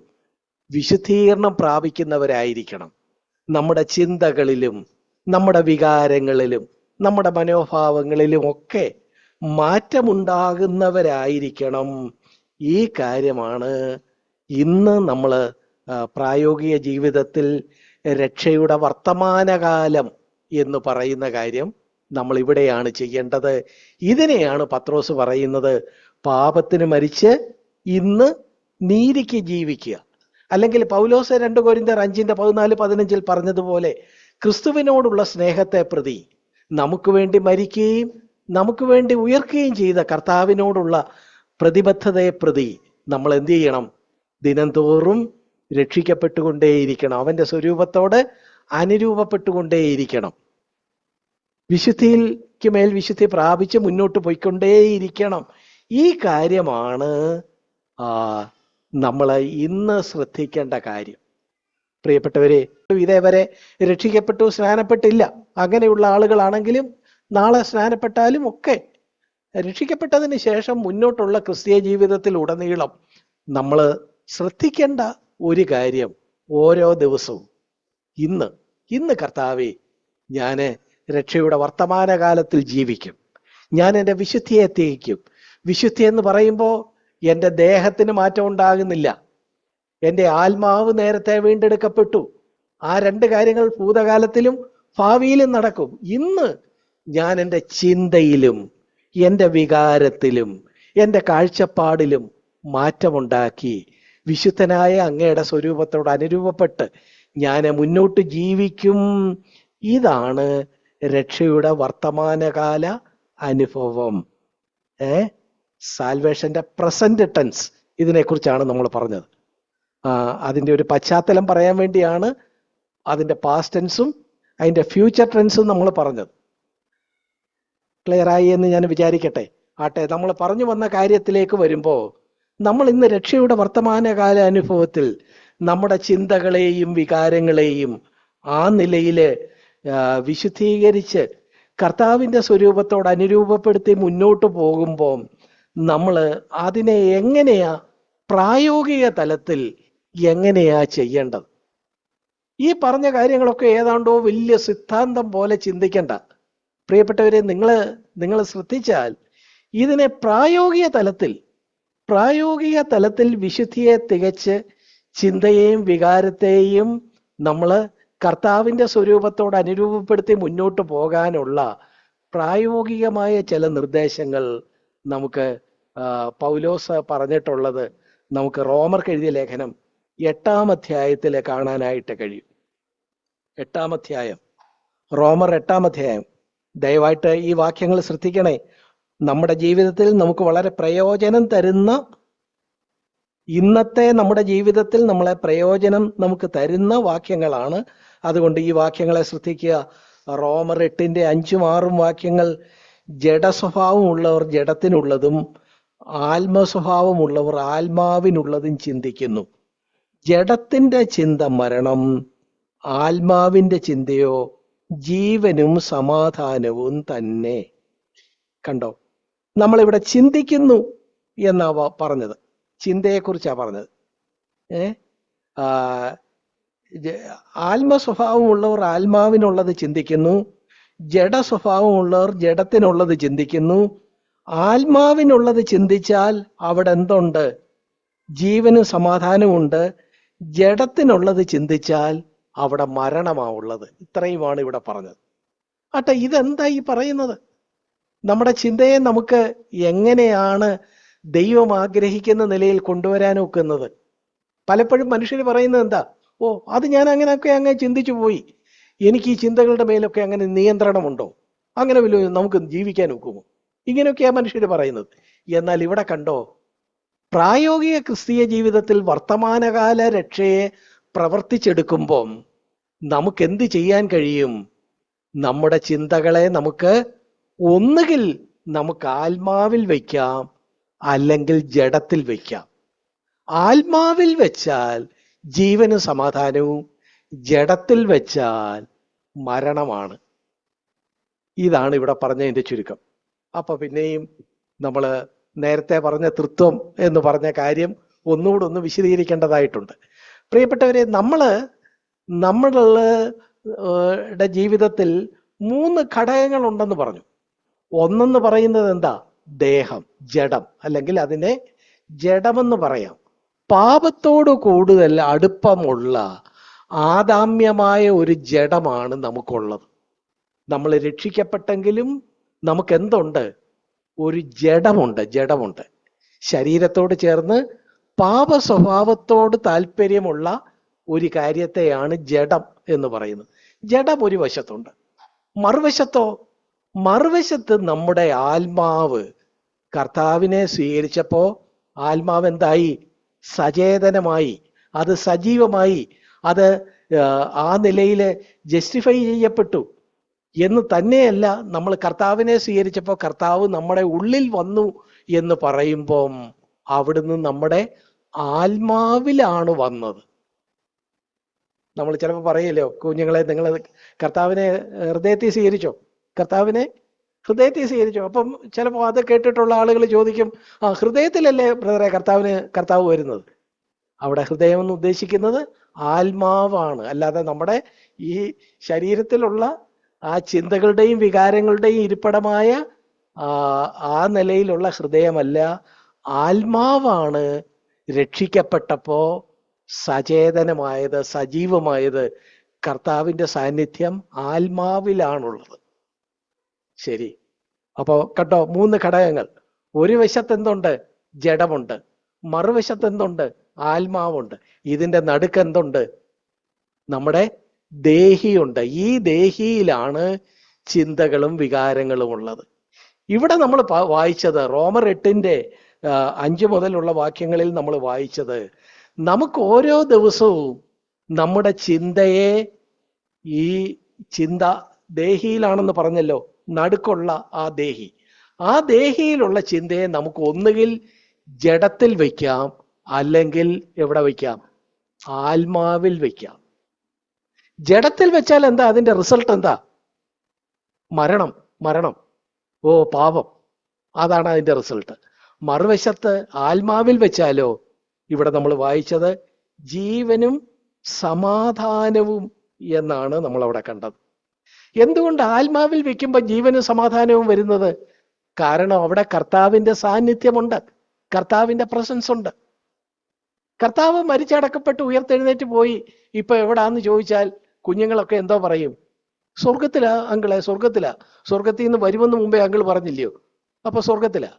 വിശുദ്ധീകരണം പ്രാപിക്കുന്നവരായിരിക്കണം. നമ്മുടെ ചിന്തകളിലും നമ്മുടെ വികാരങ്ങളിലും നമ്മുടെ മനോഭാവങ്ങളിലും ഒക്കെ മാറ്റമുണ്ടാകുന്നവരായിരിക്കണം. ഈ കാര്യമാണ് ഇന്ന് നമ്മൾ പ്രായോഗിക ജീവിതത്തിൽ രക്ഷയുടെ വർത്തമാനകാലം എന്ന് പറയുന്ന കാര്യം നമ്മൾ ഇവിടെയാണ് ചെയ്യേണ്ടത്. ഇതിനെയാണ് പത്രോസ് പറയുന്നത്, പാപത്തിന് മരിച്ച് ഇന്ന് നീതിക്ക് ജീവിക്കുക. അല്ലെങ്കിൽ പൗലോസ് 2 കൊരിന്ത്യർ 5:14-15 പറഞ്ഞതുപോലെ ക്രിസ്തുവിനോടുള്ള സ്നേഹത്തെ പ്രതി, നമുക്ക് വേണ്ടി മരിക്കുകയും നമുക്ക് വേണ്ടി ഉയർക്കുകയും ചെയ്ത കർത്താവിനോടുള്ള പ്രതിബദ്ധതയെ പ്രതി നമ്മൾ എന്ത് ചെയ്യണം? ദിനംതോറും രക്ഷിക്കപ്പെട്ടുകൊണ്ടേയിരിക്കണം. അവന്റെ സ്വരൂപത്തോട് അനുരൂപപ്പെട്ടുകൊണ്ടേയിരിക്കണം. വിശുദ്ധിക്ക് മേൽ വിശുദ്ധി പ്രാപിച്ച് മുന്നോട്ട് പോയിക്കൊണ്ടേയിരിക്കണം. ഈ കാര്യമാണ് നമ്മൾ ഇന്ന് ശ്രദ്ധിക്കേണ്ട കാര്യം. പ്രിയപ്പെട്ടവരെ, ഇതേവരെ രക്ഷിക്കപ്പെട്ടു സ്നാനപ്പെട്ടില്ല അങ്ങനെയുള്ള ആളുകളാണെങ്കിലും നാളെ സ്നാനപ്പെട്ടാലും ഒക്കെ രക്ഷിക്കപ്പെട്ടതിന് ശേഷം മുന്നോട്ടുള്ള ക്രിസ്തീയ ജീവിതത്തിൽ ഉടനീളം നമ്മൾ ശ്രദ്ധിക്കേണ്ട ഒരു കാര്യം, ഓരോ ദിവസവും ഇന്ന് കർത്താവേ, ഞാൻ രക്ഷയുടെ വർത്തമാനകാലത്തിൽ ജീവിക്കും, ഞാൻ എൻ്റെ വിശുദ്ധിയെ തികയ്ക്കും. വിശുദ്ധി എന്ന് പറയുമ്പോൾ എൻ്റെ ദേഹത്തിന് മാറ്റം ഉണ്ടാകുന്നില്ല, എൻ്റെ ആത്മാവ് നേരത്തെ വീണ്ടെടുക്കപ്പെട്ടു. ആ 2 കാര്യങ്ങൾ ഭൂതകാലത്തിലും ഭാവിയിലും നടക്കും. ഇന്ന് ഞാൻ എൻ്റെ ചിന്തയിലും എൻ്റെ വികാരത്തിലും എൻ്റെ കാഴ്ചപ്പാടിലും മാറ്റമുണ്ടാക്കി വിശുദ്ധനായ അങ്ങയുടെ സ്വരൂപത്തോട് അനുരൂപപ്പെട്ട് ഞാൻ മുന്നോട്ട് ജീവിക്കും. ഇതാണ് രക്ഷയുടെ വർത്തമാനകാല അനുഭവം. സാൽവേഷന്റെ പ്രസന്റ് ടെൻസ്, ഇതിനെക്കുറിച്ചാണ് നമ്മൾ പറഞ്ഞത്. അതിൻ്റെ ഒരു പശ്ചാത്തലം പറയാൻ വേണ്ടിയാണ് അതിൻ്റെ പാസ്റ്റ് ടെൻസും അതിൻ്റെ ഫ്യൂച്ചർ ടെൻസും നമ്മൾ പറഞ്ഞത്. ക്ലിയറായി എന്ന് ഞാൻ വിചാരിക്കട്ടെ. ആട്ടെ, നമ്മൾ പറഞ്ഞു വന്ന കാര്യത്തിലേക്ക് വരുമ്പോൾ, നമ്മൾ ഇന്ന് രക്ഷയുടെ വർത്തമാനകാല അനുഭവത്തിൽ നമ്മുടെ ചിന്തകളെയും വികാരങ്ങളെയും ആ നിലയിൽ വിശുദ്ധീകരിച്ച് കർത്താവിൻ്റെ സ്വരൂപത്തോട് അനുരൂപപ്പെടുത്തി മുന്നോട്ട് പോകുമ്പോൾ നമ്മൾ അതിനെ എങ്ങനെയാ പ്രായോഗിക തലത്തിൽ എങ്ങനെയാ ചെയ്യേണ്ടത്? ഈ പറഞ്ഞ കാര്യങ്ങളൊക്കെ ഏതാണ്ടോ വലിയ സിദ്ധാന്തം പോലെ ചിന്തിക്കണ്ട പ്രിയപ്പെട്ടവരെ. നിങ്ങൾ ശ്രദ്ധിച്ചാൽ ഇതിനെ പ്രായോഗിക തലത്തിൽ വിശുദ്ധിയെ തികച്ച് ചിന്തയെയും വികാരത്തെയും നമ്മൾ കർത്താവിൻ്റെ സ്വരൂപത്തോട് അനുരൂപപ്പെടുത്തി മുന്നോട്ട് പോകാനുള്ള പ്രായോഗികമായ ചില നിർദ്ദേശങ്ങൾ നമുക്ക് പൗലോസ് പറഞ്ഞിട്ടുള്ളത് നമുക്ക് റോമർക്ക് എഴുതിയ ലേഖനം 8-ാം അധ്യായത്തിൽ കാണാനായിട്ട് കഴിയും. 8-ാം അധ്യായം, റോമർ 8-ാം അധ്യായം. ദയവായിട്ട് ഈ വാക്യങ്ങൾ ശ്രദ്ധിക്കണേ. നമ്മുടെ ജീവിതത്തിൽ നമുക്ക് വളരെ പ്രയോജനം തരുന്ന, ഇന്നത്തെ നമ്മുടെ ജീവിതത്തിൽ നമ്മളെ പ്രയോജനം നമുക്ക് തരുന്ന വാക്യങ്ങളാണ്. അതുകൊണ്ട് ഈ വാക്യങ്ങളെ ശ്രദ്ധിക്കുക. റോമർ 8-ന്റെ 5-ഉം 6-ഉം വാക്യങ്ങൾ, ജഡസ്വഭാവമുള്ളവർ ജഡത്തിനുള്ളതും ആത്മസ്വഭാവമുള്ളവർ ആത്മാവിനുള്ളതും ചിന്തിക്കുന്നു. ജഡത്തിന്റെ ചിന്ത മരണം, ആത്മാവിന്റെ ചിന്തയോ ജീവനും സമാധാനവും തന്നെ. കണ്ടോ, നമ്മളിവിടെ ചിന്തിക്കുന്നു എന്നാ പറഞ്ഞത്, ചിന്തയെക്കുറിച്ചാ പറഞ്ഞത്. ആത്മസ്വഭാവമുള്ളവർ ആത്മാവിനുള്ളത് ചിന്തിക്കുന്നു, ജഡസ്വഭാവമുള്ളവർ ജഡത്തിനുള്ളത് ചിന്തിക്കുന്നു. ആത്മാവിനുള്ളത് ചിന്തിച്ചാൽ അവിടെ എന്തുണ്ട്? ജീവനും സമാധാനവും ഉണ്ട്. ജഡത്തിനുള്ളത് ചിന്തിച്ചാൽ അവിടെ മരണമാവുള്ളത്. ഇത്രയുമാണ് ഇവിടെ പറഞ്ഞത്. ആട്ടെ, ഇതെന്താ ഈ പറയുന്നത്? നമ്മുടെ ചിന്തയെ നമുക്ക് എങ്ങനെയാണ് ദൈവം ആഗ്രഹിക്കുന്ന നിലയിൽ കൊണ്ടുവരാൻ ഒക്കുന്നത്? പലപ്പോഴും മനുഷ്യർ പറയുന്നത് എന്താ? ഓ, അത് ഞാൻ അങ്ങനെയൊക്കെ അങ്ങനെ ചിന്തിച്ചു പോയി, എനിക്ക് ഈ ചിന്തകളുടെ മേലൊക്കെ അങ്ങനെ നിയന്ത്രണമുണ്ടോ, അങ്ങനെ വല്ലതും നമുക്ക് ജീവിക്കാൻ ഒക്കുമോ? ഇങ്ങനെയൊക്കെയാ മനുഷ്യർ പറയുന്നത്. എന്നാൽ ഇവിടെ കണ്ടോ, പ്രായോഗിക ക്രിസ്തീയ ജീവിതത്തിൽ വർത്തമാനകാല രക്ഷയെ പ്രവർത്തിച്ചെടുക്കുമ്പം നമുക്ക് എന്ത് ചെയ്യാൻ കഴിയും? നമ്മുടെ ചിന്തകളെ നമുക്ക് ഒന്നുകിൽ നമുക്ക് ആത്മാവിൽ വയ്ക്കാം, അല്ലെങ്കിൽ ജഡത്തിൽ വയ്ക്കാം. ആത്മാവിൽ വെച്ചാൽ ജീവനും സമാധാനവും, ജഡത്തിൽ വെച്ചാൽ മരണമാണ്. ഇതാണ് ഇവിടെ പറഞ്ഞതിന്റെ ചുരുക്കം. അപ്പൊ പിന്നെയും നമ്മൾ നേരത്തെ പറഞ്ഞ തൃത്വം എന്ന് പറഞ്ഞ കാര്യം ഒന്നുകൂടെ ഒന്ന് വിശദീകരിക്കേണ്ടതായിട്ടുണ്ട്. പ്രിയപ്പെട്ടവരെ, നമ്മളുടെ ജീവിതത്തിൽ 3 ഘടകങ്ങൾ ഉണ്ടെന്ന് പറഞ്ഞു. ഒന്നെന്ന് പറയുന്നത് എന്താ? ദേഹം, ജഡം, അല്ലെങ്കിൽ അതിനെ ജഡമെന്ന് പറയാം. പാപത്തോട് കൂടുതൽ അടുപ്പമുള്ള ആദാമ്യമായ ഒരു ജഡമാണ് നമുക്കുള്ളത്. നമ്മൾ രക്ഷിക്കപ്പെട്ടെങ്കിലും നമുക്ക് എന്തുണ്ട്? ഒരു ജഡമുണ്ട്. ശരീരത്തോട് ചേർന്ന് പാപ സ്വഭാവത്തോട് താല്പര്യമുള്ള ഒരു കാര്യത്തെയാണ് ജഡം എന്ന് പറയുന്നത്. ജഡം ഒരു വശത്തുണ്ട്. മറുവശത്ത് നമ്മുടെ ആത്മാവ് കർത്താവിനെ സ്വീകരിച്ചപ്പോ ആത്മാവ് എന്തായി? സചേതനമായി, അത് സജീവമായി, അത് ആ നിലയിൽ ജസ്റ്റിഫൈ ചെയ്യപ്പെട്ടു എന്ന് തന്നെയല്ല. നമ്മൾ കർത്താവിനെ സ്വീകരിച്ചപ്പോൾ കർത്താവ് നമ്മുടെ ഉള്ളിൽ വന്നു എന്ന് പറയുമ്പം അവിടുന്ന് നമ്മുടെ ആത്മാവിലാണ് വന്നത്. നമ്മൾ ചിലപ്പോൾ പറയല്ലോ, കുഞ്ഞുങ്ങളെ, നിങ്ങൾ കർത്താവിനെ ഹൃദയത്തിൽ സ്വീകരിച്ചോ? കർത്താവിനെ ഹൃദയത്തിൽ സ്വീകരിച്ചോ? അപ്പം ചിലപ്പോൾ അത് കേട്ടിട്ടുള്ള ആളുകൾ ചോദിക്കും, ആ, ഹൃദയത്തിലല്ലേ ബ്രദറെ കർത്താവ് വരുന്നത്? അവിടെ ഹൃദയം എന്ന് ഉദ്ദേശിക്കുന്നത് ആത്മാവാണ്, അല്ലാതെ നമ്മുടെ ഈ ശരീരത്തിലുള്ള ആ ചിന്തകളുടെയും വികാരങ്ങളുടെയും ഇരിപ്പിടമായ ആ നിലയിലുള്ള ഹൃദയമല്ല. ആത്മാവാണ് രക്ഷിക്കപ്പെട്ടപ്പോ സചേതനമായത്, സജീവമായത്. കർത്താവിന്റെ സാന്നിധ്യം ആത്മാവിലാണുള്ളത്. ശരി, അപ്പോ കണ്ടോ, 3 ഘടകങ്ങൾ. ഒരു വശത്ത് എന്തുണ്ട്? ജഡമുണ്ട്. മറുവശത്ത് എന്തുണ്ട്? ആത്മാവുണ്ട്. ഇതിന്റെ നടുക്ക് എന്തുണ്ട്? നമ്മുടെ ദേഹിയുണ്ട്. ഈ ദേഹിയിലാണ് ചിന്തകളും വികാരങ്ങളും ഉള്ളത്. ഇവിടെ നമ്മൾ വായിച്ചത് റോമർ 8-ന്റെ 5 മുതലുള്ള വാക്യങ്ങളിൽ നമ്മൾ വായിച്ചത്, നമുക്ക് ഓരോ ദിവസവും നമ്മുടെ ചിന്തയെ, ഈ ചിന്ത ദേഹിയിലാണെന്ന് പറഞ്ഞല്ലോ, നടുക്കുള്ള ആ ദേഹി. ആ ദേഹിയിലുള്ള ചിന്തയെ നമുക്ക് ഒന്നുകിൽ ജഡത്തിൽ വയ്ക്കാം, അല്ലെങ്കിൽ എവിടെ വയ്ക്കാം? ആത്മാവിൽ വയ്ക്കാം. ജഡത്തിൽ വെച്ചാൽ എന്താ അതിന്റെ റിസൾട്ട്? എന്താ? മരണം. മരണം, ഓ പാപം, അതാണ് അതിന്റെ റിസൾട്ട്. മറുവശത്ത് ആത്മാവിൽ വെച്ചാലോ, ഇവിടെ നമ്മൾ വായിച്ചത് ജീവനും സമാധാനവും എന്നാണ് നമ്മൾ അവിടെ കണ്ടത്. എന്തുകൊണ്ട് ആത്മാവിൽ വെക്കുമ്പോൾ ജീവനും സമാധാനവും വരുന്നത്? കാരണം അവിടെ കർത്താവിന്റെ സാന്നിധ്യമുണ്ട്, കർത്താവിന്റെ പ്രസൻസ് ഉണ്ട്. കർത്താവ് മരിച്ചടക്കപ്പെട്ട് ഉയർത്തെഴുന്നേറ്റ് പോയി ഇപ്പൊ എവിടാന്ന് ചോദിച്ചാൽ കുഞ്ഞുങ്ങളൊക്കെ എന്തോ പറയും? സ്വർഗത്തിലാ അങ്കിളെ, സ്വർഗത്തിലാ. സ്വർഗത്തിൽ നിന്ന് വരുമെന്ന് മുമ്പേ അങ്കിൾ പറഞ്ഞില്ലയോ? അപ്പൊ സ്വർഗത്തിലാ.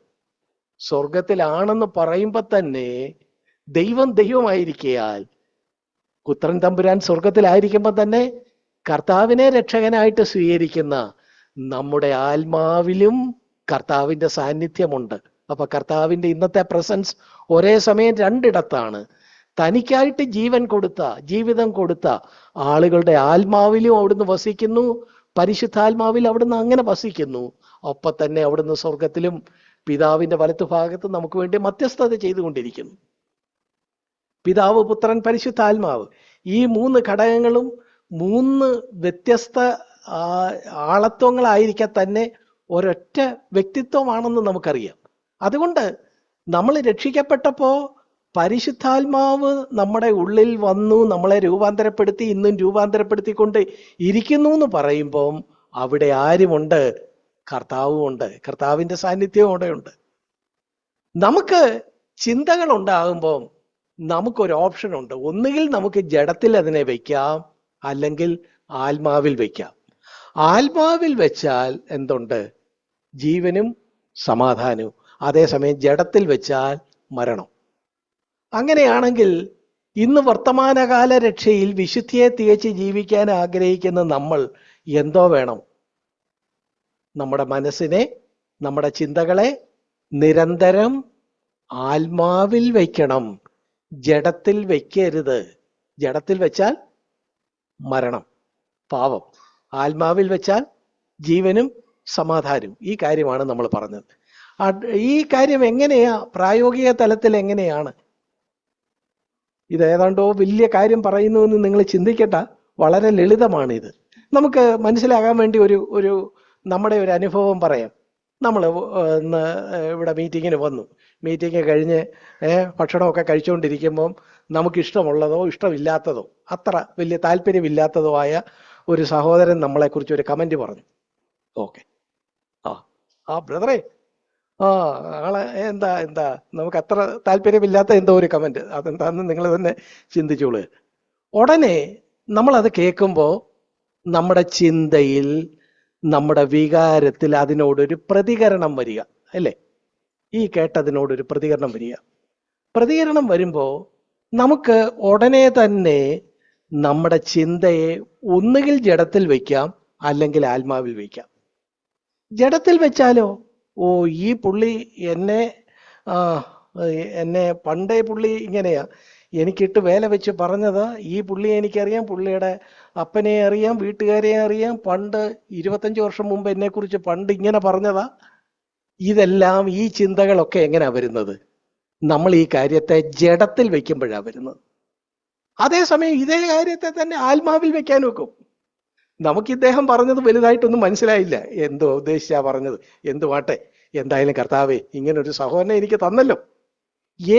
സ്വർഗത്തിലാണെന്ന് പറയുമ്പോ തന്നെ ദൈവം ദൈവമായിരിക്കയാൽ, പുത്രൻ തമ്പുരാൻ സ്വർഗത്തിലായിരിക്കുമ്പോ തന്നെ കർത്താവിനെ രക്ഷകനായിട്ട് സ്വീകരിക്കുന്ന നമ്മുടെ ആത്മാവിലും കർത്താവിന്റെ സാന്നിധ്യമുണ്ട്. അപ്പൊ കർത്താവിന്റെ ഇന്നത്തെ പ്രസൻസ് ഒരേ സമയം രണ്ടിടത്താണ്. തനിക്കായിട്ട് ജീവൻ കൊടുത്ത, ജീവിതം കൊടുത്ത ആളുകളുടെ ആത്മാവിലും അവിടുന്ന് വസിക്കുന്നു, പരിശുദ്ധാത്മാവിൽ അവിടുന്ന് അങ്ങനെ വസിക്കുന്നു. ഒപ്പം തന്നെ അവിടുന്ന് സ്വർഗത്തിലും പിതാവിന്റെ വലത്തു ഭാഗത്ത് നമുക്ക് വേണ്ടി മധ്യസ്ഥത ചെയ്തുകൊണ്ടിരിക്കുന്നു. പിതാവ്, പുത്രൻ, പരിശുദ്ധാത്മാവ്, ഈ മൂന്ന് ഘടകങ്ങളും മൂന്ന് വ്യത്യസ്ത ആളത്വങ്ങളായിരിക്കെ തന്നെ ഒരൊറ്റ വ്യക്തിത്വമാണെന്ന് നമുക്കറിയാം. അതുകൊണ്ട് നമ്മൾ രക്ഷിക്കപ്പെട്ടപ്പോ പരിശുദ്ധാത്മാവ് നമ്മുടെ ഉള്ളിൽ വന്നു, നമ്മളെ രൂപാന്തരപ്പെടുത്തി, ഇന്നും രൂപാന്തരപ്പെടുത്തിക്കൊണ്ട് ഇരിക്കുന്നു എന്ന് പറയുമ്പം അവിടെ ആരുമുണ്ട്? കർത്താവും ഉണ്ട്, കർത്താവിന്റെ സാന്നിധ്യവും അവിടെ ഉണ്ട്. നമുക്ക് ചിന്തകൾ ഉണ്ടാകുമ്പോൾ നമുക്കൊരു ഓപ്ഷൻ ഉണ്ട്. ഒന്നുകിൽ നമുക്ക് ജഡത്തിൽ അതിനെ വയ്ക്കാം, അല്ലെങ്കിൽ ആത്മാവിൽ വയ്ക്കാം. ആത്മാവിൽ വെച്ചാൽ എന്തുണ്ട്? ജീവനും സമാധാനവും. അതേസമയം ജഡത്തിൽ വെച്ചാൽ മരണം. അങ്ങനെയാണെങ്കിൽ ഇന്ന് വർത്തമാനകാല രക്ഷയിൽ വിശുദ്ധിയെ തികച്ച് ജീവിക്കാൻ ആഗ്രഹിക്കുന്ന നമ്മൾ എന്തോ വേണം? നമ്മുടെ മനസ്സിനെ, നമ്മുടെ ചിന്തകളെ നിരന്തരം ആത്മാവിൽ വയ്ക്കണം, ജഡത്തിൽ വയ്ക്കരുത്. ജഡത്തിൽ വെച്ചാൽ മരണം, പാപം. ആത്മാവിൽ വെച്ചാൽ ജീവനും സമാധാനവും. ഈ കാര്യമാണ് നമ്മൾ പറഞ്ഞത്. ഈ കാര്യം എങ്ങനെയാ പ്രായോഗിക തലത്തിൽ എങ്ങനെയാണ്? ഇത് ഏതാണ്ടോ വലിയ കാര്യം പറയുന്നുവെന്ന് നിങ്ങൾ ചിന്തിക്കട്ട. വളരെ ലളിതമാണിത്. നമുക്ക് മനസ്സിലാകാൻ വേണ്ടി ഒരു നമ്മുടെ ഒരു അനുഭവം പറയാം. നമ്മൾ ഇവിടെ മീറ്റിങ്ങിന് വന്നു. മീറ്റിംഗ് കഴിഞ്ഞ് ഭക്ഷണമൊക്കെ കഴിച്ചുകൊണ്ടിരിക്കുമ്പം നമുക്കിഷ്ടമുള്ളതോ ഇഷ്ടമില്ലാത്തതോ അത്ര വലിയ താല്പര്യമില്ലാത്തതോ ആയ ഒരു സഹോദരൻ നമ്മളെക്കുറിച്ച് ഒരു കമന്റ് പറഞ്ഞു. ഓക്കെ, ആ ബ്രദറെ, ആളെ എന്താ നമുക്ക് അത്ര താല്പര്യമില്ലാത്ത എന്തോ ഒരു കമന്റ്, അതെന്താന്ന് നിങ്ങൾ തന്നെ ചിന്തിച്ചോളൂ. ഉടനെ നമ്മളത് കേൾക്കുമ്പോൾ നമ്മുടെ ചിന്തയിൽ, നമ്മുടെ വികാരത്തിൽ അതിനോടൊരു പ്രതികരണം വരിക, അല്ലേ? ഈ കേട്ടതിനോടൊരു പ്രതികരണം വരിക. പ്രതികരണം വരുമ്പോൾ നമുക്ക് ഉടനെ തന്നെ നമ്മുടെ ചിന്തയെ ഒന്നുകിൽ ജഡത്തിൽ വയ്ക്കാം, അല്ലെങ്കിൽ ആത്മാവിൽ വയ്ക്കാം. ജഡത്തിൽ വെച്ചാലോ, ഓ ഈ പുള്ളി എന്നെ പണ്ടേ പുള്ളി ഇങ്ങനെയാ, എനിക്കിട്ട് വേല വെച്ച് പറഞ്ഞതാ, ഈ പുള്ളിയെ എനിക്കറിയാം, പുള്ളിയുടെ അപ്പനെ അറിയാം, വീട്ടുകാരെ അറിയാം, പണ്ട് 25 വർഷം മുമ്പ് എന്നെക്കുറിച്ച് പണ്ട് ഇങ്ങനെ പറഞ്ഞതാ. ഇതെല്ലാം, ഈ ചിന്തകളൊക്കെ എങ്ങനെയാ വരുന്നത്? നമ്മൾ ഈ കാര്യത്തെ ജഡത്തിൽ വെക്കുമ്പോഴാണ് വരുന്നത്. അതേസമയം ഇതേ കാര്യത്തെ തന്നെ ആത്മാവിൽ വെക്കാൻ വെക്കും. നമുക്ക് ഇദ്ദേഹം പറഞ്ഞത് വലുതായിട്ടൊന്നും മനസ്സിലായില്ല, എന്തോ ഉദ്ദേശിച്ചാ പറഞ്ഞത്, എന്തുവാട്ടെ, എന്തായാലും കർത്താവേ ഇങ്ങനൊരു സഹോദരനെ എനിക്ക് തന്നല്ലോ.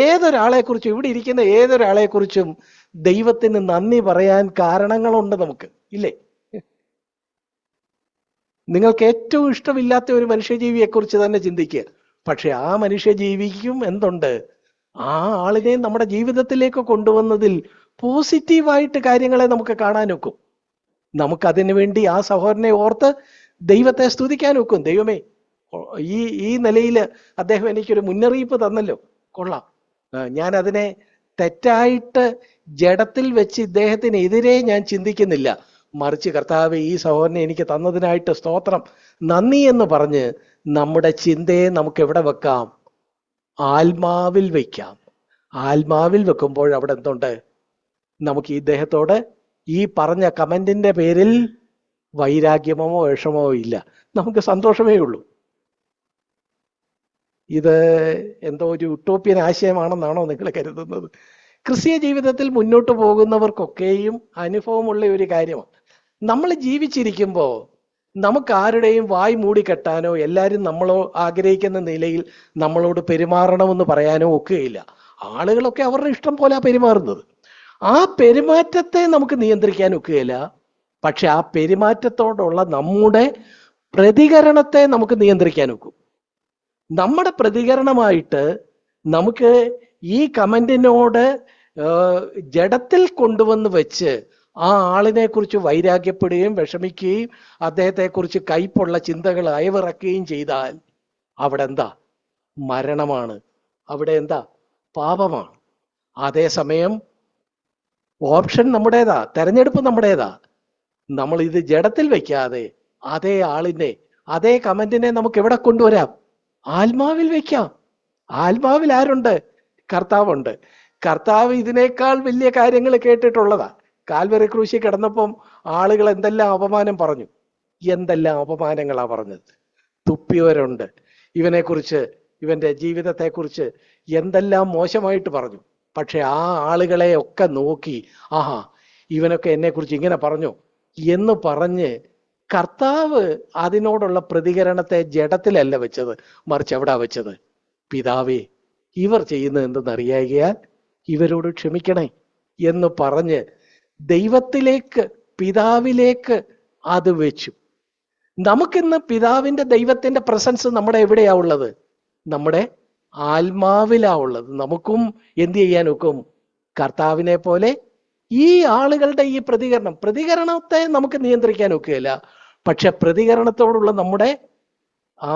ഏതൊരാളെക്കുറിച്ചും, ഇവിടെ ഇരിക്കുന്ന ഏതൊരാളെക്കുറിച്ചും ദൈവത്തിന് നന്ദി പറയാൻ കാരണങ്ങളുണ്ട് നമുക്ക്, ഇല്ലേ? നിങ്ങൾക്ക് ഏറ്റവും ഇഷ്ടമില്ലാത്ത ഒരു മനുഷ്യജീവിയെക്കുറിച്ച് തന്നെ ചിന്തിക്കുക. പക്ഷെ ആ മനുഷ്യജീവിക്കും എന്തുണ്ട്? ആ ആളിനെ നമ്മുടെ ജീവിതത്തിലേക്ക് കൊണ്ടുവന്നതിൽ പോസിറ്റീവായിട്ട് കാര്യങ്ങളെ നമുക്ക് കാണാൻ ഒക്കും. നമുക്കതിനു വേണ്ടി ആ സഹോദരനെ ഓർത്ത് ദൈവത്തെ സ്തുതിക്കാൻ ഒക്കും. ദൈവമേ, ഈ നിലയിൽ അദ്ദേഹം എനിക്കൊരു മുന്നറിയിപ്പ് തന്നല്ലോ, കൊള്ളാം. ഞാൻ അതിനെ തെറ്റായിട്ട് ജഡത്തിൽ വെച്ച് ഇദ്ദേഹത്തിനെതിരെ ഞാൻ ചിന്തിക്കുന്നില്ല, മറിച്ച് കർത്താവ് ഈ സഹോദരനെ എനിക്ക് തന്നതിനായിട്ട് സ്തോത്രം, നന്ദി എന്ന് പറഞ്ഞ് നമ്മുടെ ചിന്തയെ നമുക്ക് എവിടെ വെക്കാം? ആത്മാവിൽ വയ്ക്കാം. ആത്മാവിൽ വെക്കുമ്പോൾ അവിടെ എന്തുണ്ട്? നമുക്ക് ഇദ്ദേഹത്തോട് ഈ പറഞ്ഞ കമന്റിന്റെ പേരിൽ വൈരാഗ്യമോ വിഷമോ ഇല്ല, നമുക്ക് സന്തോഷമേ ഉള്ളൂ. ഇത് എന്തോ ഒരു യുട്ടോപ്യൻ ആശയമാണെന്നാണോ നിങ്ങൾ കരുതുന്നത്? ക്രിസ്തീയ ജീവിതത്തിൽ മുന്നോട്ട് പോകുന്നവർക്കൊക്കെയും അനുഭവമുള്ള ഒരു കാര്യമാണ്. നമ്മൾ ജീവിച്ചിരിക്കുമ്പോൾ നമുക്ക് ആരുടെയും വായ് മൂടിക്കെട്ടാനോ എല്ലാവരും നമ്മളോ ആഗ്രഹിക്കുന്ന നിലയിൽ നമ്മളോട് പെരുമാറണമെന്ന് പറയാനോ ഒക്കുകയില്ല. ആളുകളൊക്കെ അവരുടെ ഇഷ്ടം പോലെ പെരുമാറുന്നത്. ആ പെരുമാറ്റത്തെ നമുക്ക് നിയന്ത്രിക്കാൻ ഒക്കുകയില്ല. പക്ഷെ ആ പെരുമാറ്റത്തോടുള്ള നമ്മുടെ പ്രതികരണത്തെ നമുക്ക് നിയന്ത്രിക്കാൻ ഒക്കും. നമ്മുടെ പ്രതികരണമായിട്ട് നമുക്ക് ഈ കമന്റിനോട് ജഡത്തിൽ കൊണ്ടുവന്ന് വെച്ച് ആ ആളിനെ കുറിച്ച് വൈരാഗ്യപ്പെടുകയും വിഷമിക്കുകയും അദ്ദേഹത്തെക്കുറിച്ച് കയ്പുള്ള ചിന്തകൾ അയവിറക്കുകയും ചെയ്താൽ അവിടെ എന്താ? മരണമാണ്. അവിടെ എന്താ? പാപമാണ്. അതേസമയം ഓപ്ഷൻ നമ്മുടേതാ, തെരഞ്ഞെടുപ്പ് നമ്മുടേതാ. നമ്മൾ ഇത് ജഡത്തിൽ വെക്കാതെ അതേ ആളിനെ, അതേ കമന്റിനെ നമുക്ക് എവിടെ കൊണ്ടുവരാം? ആത്മാവിൽ വെക്കാം. ആത്മാവിൽ ആരുണ്ട്? കർത്താവുണ്ട്. കർത്താവ് ഇതിനേക്കാൾ വലിയ കാര്യങ്ങൾ കേട്ടിട്ടുള്ളതാ. കാൽവറി ക്രൂശിൽ കിടന്നപ്പം ആളുകൾ എന്തെല്ലാം അപമാനം പറഞ്ഞു, എന്തെല്ലാം അപമാനങ്ങളാ പറഞ്ഞത്. തുപ്പിയവരുണ്ട്, ഇവനെക്കുറിച്ച്, ഇവന്റെ ജീവിതത്തെക്കുറിച്ച് എന്തെല്ലാം മോശമായിട്ട് പറഞ്ഞു. പക്ഷെ ആ ആളുകളെ ഒക്കെ നോക്കി, ആഹാ ഇവനൊക്കെ എന്നെക്കുറിച്ച് ഇങ്ങനെ പറഞ്ഞു എന്ന് പറഞ്ഞ് കർത്താവ് അതിനോടുള്ള പ്രതികരണത്തെ ജഡത്തിലല്ല വെച്ചത്, മറിച്ച് എവിടാ വെച്ചത്? പിതാവേ, ഇവർ ചെയ്യുന്നത് എന്തെന്നറിയാകിയാൽ ഇവരോട് ക്ഷമിക്കണേ എന്ന് പറഞ്ഞ് ദൈവത്തിലേക്ക്, പിതാവിലേക്ക് അത് വെച്ചു. നമുക്കിന്ന് പിതാവിന്റെ, ദൈവത്തിന്റെ പ്രസൻസ് നമ്മുടെ എവിടെയാ ഉള്ളത്? നമ്മുടെ ആത്മാവിലാ ഉള്ളത്. നമുക്കും എന്ത് ചെയ്യാൻ ഒക്കും? കർത്താവിനെ പോലെ ഈ ആളുകളുടെ ഈ പ്രതികരണത്തെ നമുക്ക് നിയന്ത്രിക്കാൻ ഒക്കുകയില്ല. പക്ഷെ പ്രതികരണത്തോടുള്ള നമ്മുടെ ആ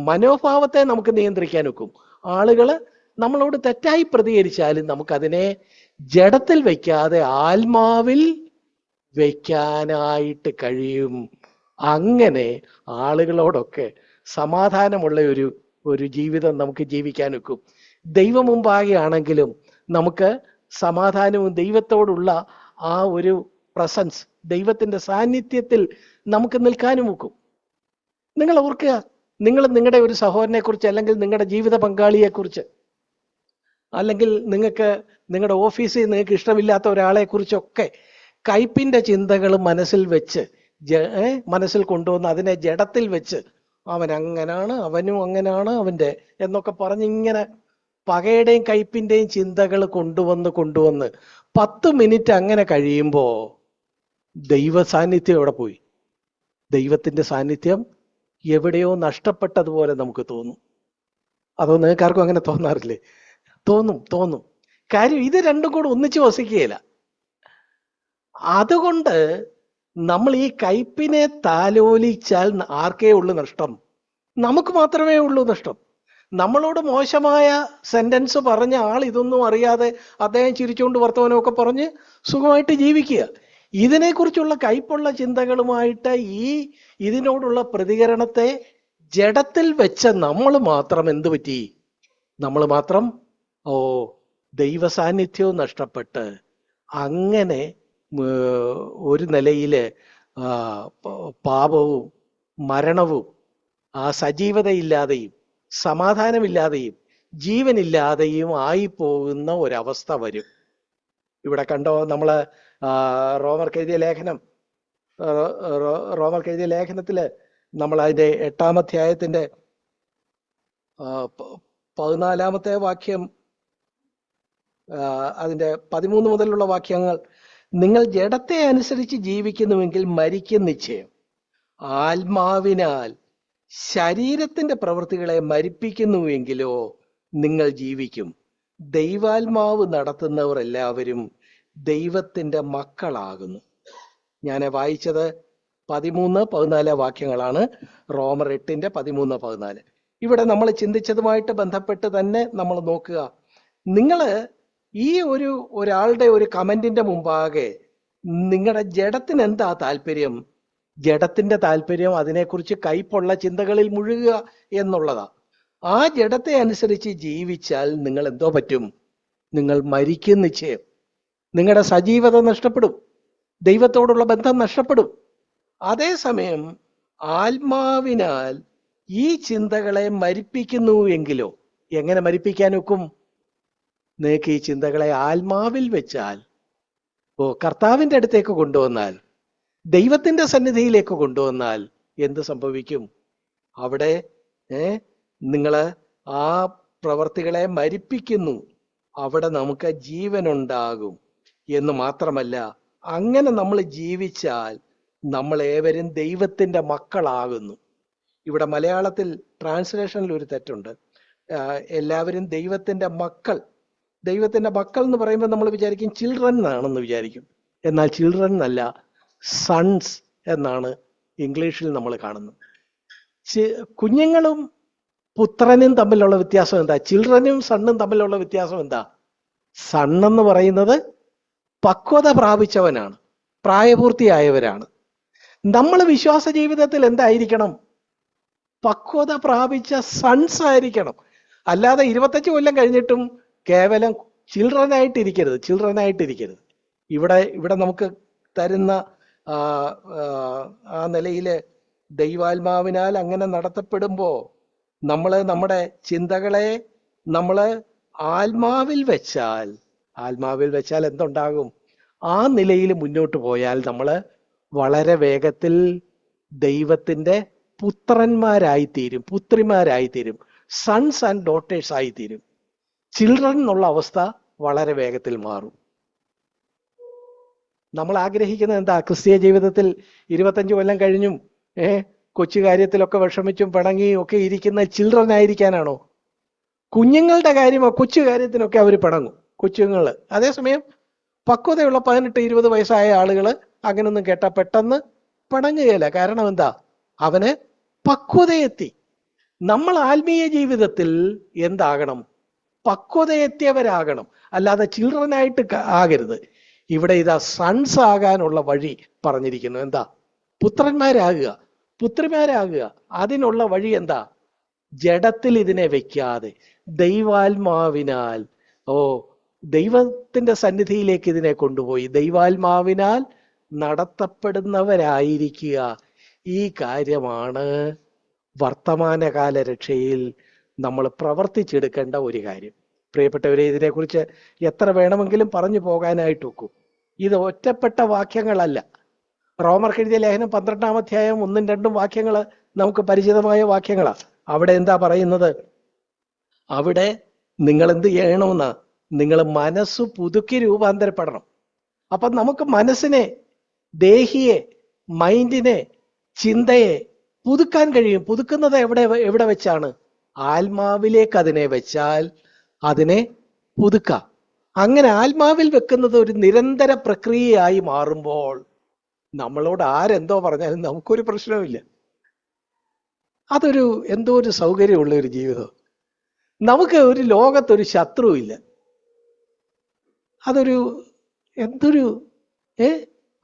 മനോഭാവത്തെ നമുക്ക് നിയന്ത്രിക്കാൻ ഒക്കും. ആളുകള് നമ്മളോട് തെറ്റായി പ്രതികരിച്ചാലും നമുക്കതിനെ ജഡത്തിൽ വയ്ക്കാതെ ആത്മാവിൽ വയ്ക്കാനായിട്ട് കഴിയും. അങ്ങനെ ആളുകളോടൊക്കെ സമാധാനമുള്ള ഒരു ജീവിതം നമുക്ക് ജീവിക്കാൻ ഒക്കും. ദൈവം മുമ്പാകെ ആണെങ്കിലും നമുക്ക് സമാധാനവും ദൈവത്തോടുള്ള ആ ഒരു പ്രസൻസ്, ദൈവത്തിന്റെ സാന്നിധ്യത്തിൽ നമുക്ക് നിൽക്കാനും ഒക്കും. നിങ്ങൾ ഓർക്കുക, നിങ്ങൾ നിങ്ങളുടെ ഒരു സഹോദരനെ കുറിച്ച്, അല്ലെങ്കിൽ നിങ്ങളുടെ ജീവിത പങ്കാളിയെ കുറിച്ച്, അല്ലെങ്കിൽ നിങ്ങൾക്ക് നിങ്ങളുടെ ഓഫീസിൽ നിങ്ങൾക്ക് ഇഷ്ടമില്ലാത്ത ഒരാളെ കുറിച്ചൊക്കെ കയ്പിന്റെ ചിന്തകൾ മനസ്സിൽ വെച്ച്, മനസ്സിൽ കൊണ്ടുവന്ന് അതിനെ ജഡത്തിൽ വെച്ച് അവൻ അങ്ങനാണ്, അവനും അങ്ങനാണ് അവന്റെ എന്നൊക്കെ പറഞ്ഞ് ഇങ്ങനെ പകയുടെയും കയ്പിന്റെയും ചിന്തകൾ കൊണ്ടുവന്ന് 10 മിനിറ്റ് അങ്ങനെ കഴിയുമ്പോ ദൈവ സാന്നിധ്യം എവിടെ പോയി? ദൈവത്തിന്റെ സാന്നിധ്യം എവിടെയോ നഷ്ടപ്പെട്ടതുപോലെ നമുക്ക് തോന്നും. അതോ നിങ്ങൾക്കാർക്കും അങ്ങനെ തോന്നാറില്ലേ? തോന്നും. കാര്യം ഇത് രണ്ടും കൂടെ ഒന്നിച്ച് വസിക്കുകയില്ല. അതുകൊണ്ട് നമ്മൾ ഈ കയ്പിനെ താലോലിച്ചാൽ ആർക്കേ ഉള്ളൂ നഷ്ടം? നമുക്ക് മാത്രമേ ഉള്ളൂ നഷ്ടം. നമ്മളോട് മോശമായ സെന്റൻസ് പറഞ്ഞ ആൾ ഇതൊന്നും അറിയാതെ അദ്ദേഹം ചിരിച്ചുകൊണ്ട് വർത്തമാനമൊക്കെ പറഞ്ഞ് സുഖമായിട്ട് ജീവിക്കുക. ഇതിനെക്കുറിച്ചുള്ള കയ്പുള്ള ചിന്തകളുമായിട്ട് ഇതിനോടുള്ള പ്രതികരണത്തെ ജഡത്തിൽ വെച്ച നമ്മൾ മാത്രം എന്ത് പറ്റി? നമ്മൾ മാത്രം ദൈവ സാന്നിധ്യവും നഷ്ടപ്പെട്ട് അങ്ങനെ ഒരു നിലയില് പാപവും മരണവും ആ സജീവതയില്ലാതെയും സമാധാനമില്ലാതെയും ജീവനില്ലാതെയും ആയിപ്പോകുന്ന ഒരവസ്ഥ വരും. ഇവിടെ കണ്ടോ, നമ്മള് റോമർക്ക് എഴുതിയ ലേഖനത്തില് നമ്മൾ അതിന്റെ 8-ാം അധ്യായത്തിന്റെ 14-ാമത്തെ വാക്യം, അതിന്റെ 13 മുതലുള്ള വാക്യങ്ങൾ, നിങ്ങൾ ജഡത്തെ അനുസരിച്ച് ജീവിക്കുന്നുവെങ്കിൽ മരിക്കും നിശ്ചയം, ആത്മാവിനാൽ ശരീരത്തിന്റെ പ്രവൃത്തികളെ മരിപ്പിക്കുന്നുവെങ്കിലോ നിങ്ങൾ ജീവിക്കും. ദൈവാത്മാവ് നടത്തുന്നവർ എല്ലാവരും ദൈവത്തിന്റെ മക്കളാകുന്നു. ഞാൻ വായിച്ചത് 13-14 വാക്യങ്ങളാണ്. റോമർ 8-ന്റെ 13-14. ഇവിടെ നമ്മൾ ചിന്തിച്ചതുമായിട്ട് ബന്ധപ്പെട്ട് തന്നെ നമ്മൾ നോക്കുക. നിങ്ങള് ഈ ഒരാളുടെ ഒരു കമന്റിന്റെ മുമ്പാകെ നിങ്ങളുടെ ജഡത്തിന് എന്താ താല്പര്യം? ജഡത്തിന്റെ താല്പര്യം അതിനെക്കുറിച്ച് കയ്പുള്ള ചിന്തകളിൽ മുഴുകുക എന്നുള്ളതാ. ആ ജഡത്തെ അനുസരിച്ച് ജീവിച്ചാൽ നിങ്ങൾ എന്തോ പറ്റും? നിങ്ങൾ മരിക്കും നിശ്ചയം. നിങ്ങളുടെ സജീവത നഷ്ടപ്പെടും, ദൈവത്തോടുള്ള ബന്ധം നഷ്ടപ്പെടും. അതേസമയം ആത്മാവിനാൽ ഈ ചിന്തകളെ മരിപ്പിക്കുന്നു എങ്കിലോ, എങ്ങനെ മരിപ്പിക്കാൻ ഒക്കും? നിങ്ങൾക്ക് ഈ ചിന്തകളെ ആത്മാവിൽ വെച്ചാൽ, കർത്താവിൻ്റെ അടുത്തേക്ക് കൊണ്ടുവന്നാൽ, ദൈവത്തിന്റെ സന്നിധിയിലേക്ക് കൊണ്ടുവന്നാൽ എന്ത് സംഭവിക്കും? അവിടെ നിങ്ങള് ആ പ്രവർത്തികളെ മരിപ്പിക്കുന്നു. അവിടെ നമുക്ക് ജീവനുണ്ടാകും എന്ന് മാത്രമല്ല, അങ്ങനെ നമ്മൾ ജീവിച്ചാൽ നമ്മൾ ഏവരും ദൈവത്തിന്റെ മക്കളാകുന്നു. ഇവിടെ മലയാളത്തിൽ ട്രാൻസ്ലേഷനിൽ ഒരു തെറ്റുണ്ട്. എല്ലാവരും ദൈവത്തിന്റെ മക്കൾ. ദൈവത്തിന്റെ മക്കൾ എന്ന് പറയുമ്പോൾ നമ്മൾ വിചാരിക്കും ചിൽഡ്രൻ എന്നാണെന്ന് വിചാരിക്കും. എന്നാൽ ചിൽഡ്രൻ എന്നല്ല, സൺസ് എന്നാണ് ഇംഗ്ലീഷിൽ നമ്മൾ കാണുന്നത്. കുഞ്ഞുങ്ങളും പുത്രനും തമ്മിലുള്ള വ്യത്യാസം എന്താ? ചിൽഡ്രനും സണ്ണും തമ്മിലുള്ള വ്യത്യാസം എന്താ? സണ്ണെന്ന് പറയുന്നത് പക്വത പ്രാപിച്ചവനാണ്, പ്രായപൂർത്തിയായവരാണ്. നമ്മൾ വിശ്വാസ ജീവിതത്തിൽ എന്തായിരിക്കണം? പക്വത പ്രാപിച്ച സൺസ് ആയിരിക്കണം. അല്ലാതെ 25 കൊല്ലം കഴിഞ്ഞിട്ടും കേവലം ചിൽഡ്രനായിട്ടിരിക്കരുത്. ഇവിടെ നമുക്ക് തരുന്ന ആ നിലയില് ദൈവാത്മാവിനാൽ അങ്ങനെ നടത്തപ്പെടുമ്പോ നമ്മുടെ ചിന്തകളെ ആത്മാവിൽ വെച്ചാൽ എന്തുണ്ടാകും? ആ നിലയിൽ മുന്നോട്ട് പോയാൽ നമ്മള് വളരെ വേഗത്തിൽ ദൈവത്തിന്റെ പുത്രന്മാരായിത്തീരും, പുത്രിമാരായിത്തീരും, സൺസ് ആൻഡ് ഡോട്ടേഴ്സ് ആയിത്തീരും. ചിൽഡ്രൻ എന്നുള്ള അവസ്ഥ വളരെ വേഗത്തിൽ മാറും. നമ്മൾ ആഗ്രഹിക്കുന്നത് എന്താ? ക്രിസ്തീയ ജീവിതത്തിൽ 25 കൊല്ലം കഴിഞ്ഞും കൊച്ചു കാര്യത്തിലൊക്കെ വിഷമിച്ചും പിണങ്ങിയും ഒക്കെ ഇരിക്കുന്ന ചിൽഡ്രൻ ആയിരിക്കാനാണോ? കുഞ്ഞുങ്ങളുടെ കാര്യമോ, കൊച്ചു കാര്യത്തിനൊക്കെ അവർ പിണങ്ങും, കൊച്ചുങ്ങള്. അതേസമയം പക്വതയുള്ള 18-20 വയസ്സായ ആളുകള് അങ്ങനൊന്നും കേട്ടാൽ പെട്ടെന്ന് പിണങ്ങുകയില്ല. കാരണം എന്താ? അവന് പക്വതയെത്തി. നമ്മൾ ആത്മീയ ജീവിതത്തിൽ എന്താകണം? പക്വതയെത്തിയവരാകണം, അല്ലാതെ ചിൽഡ്രനായിട്ട് ആകരുത്. ഇവിടെ ഇതാ സൺസ് ആകാനുള്ള വഴി പറഞ്ഞിരിക്കുന്നു. എന്താ? പുത്രന്മാരാകുക, പുത്രിമാരാകുക. അതിനുള്ള വഴി എന്താ? ജഡത്തിൽ ഇതിനെ വെക്കാതെ ദൈവാത്മാവിനാൽ, ദൈവത്തിന്റെ സന്നിധിയിലേക്ക് ഇതിനെ കൊണ്ടുപോയി ദൈവാത്മാവിനാൽ നടത്തപ്പെടുന്നവരായിരിക്കുക. ഈ കാര്യമാണ് വർത്തമാനകാല രക്ഷയിൽ നമ്മൾ പ്രവർത്തിച്ചെടുക്കേണ്ട ഒരു കാര്യം. പ്രിയപ്പെട്ടവരെ, ഇതിനെക്കുറിച്ച് എത്ര വേണമെങ്കിലും പറഞ്ഞു പോകാനായിട്ട് ഒക്കും. ഇത് ഒറ്റപ്പെട്ട വാക്യങ്ങളല്ല. റോമർക്കെഴുതിയ ലേഖനം 12-ാം അധ്യായം 1-2 വാക്യങ്ങൾ നമുക്ക് പരിചിതമായ വാക്യങ്ങളാണ്. അവിടെ എന്താ പറയുന്നത്? അവിടെ നിങ്ങൾ എന്ത് ചെയ്യണമെന്നാ? നിങ്ങൾ മനസ്സ് പുതുക്കി രൂപാന്തരപ്പെടണം. അപ്പൊ നമുക്ക് മനസ്സിനെ, ദേഹിയെ, മൈൻഡിനെ, ചിന്തയെ പുതുക്കാൻ കഴിയും. പുതുക്കുന്നത് എവിടെ വെച്ചാണ്? ആത്മാവിലേക്ക് അതിനെ വെച്ചാൽ അതിനെ പുതുക്കാം. അങ്ങനെ ആത്മാവിൽ വെക്കുന്നത് ഒരു നിരന്തര പ്രക്രിയയായി മാറുമ്പോൾ നമ്മളോട് ആരെന്തോ പറഞ്ഞാലും നമുക്കൊരു പ്രശ്നവുമില്ല. അതൊരു എന്തോ ഒരു സൗകര്യമുള്ള ഒരു ജീവിതം. നമുക്ക് ഒരു ലോകത്തൊരു ശത്രുവില്ല. അതൊരു എന്തൊരു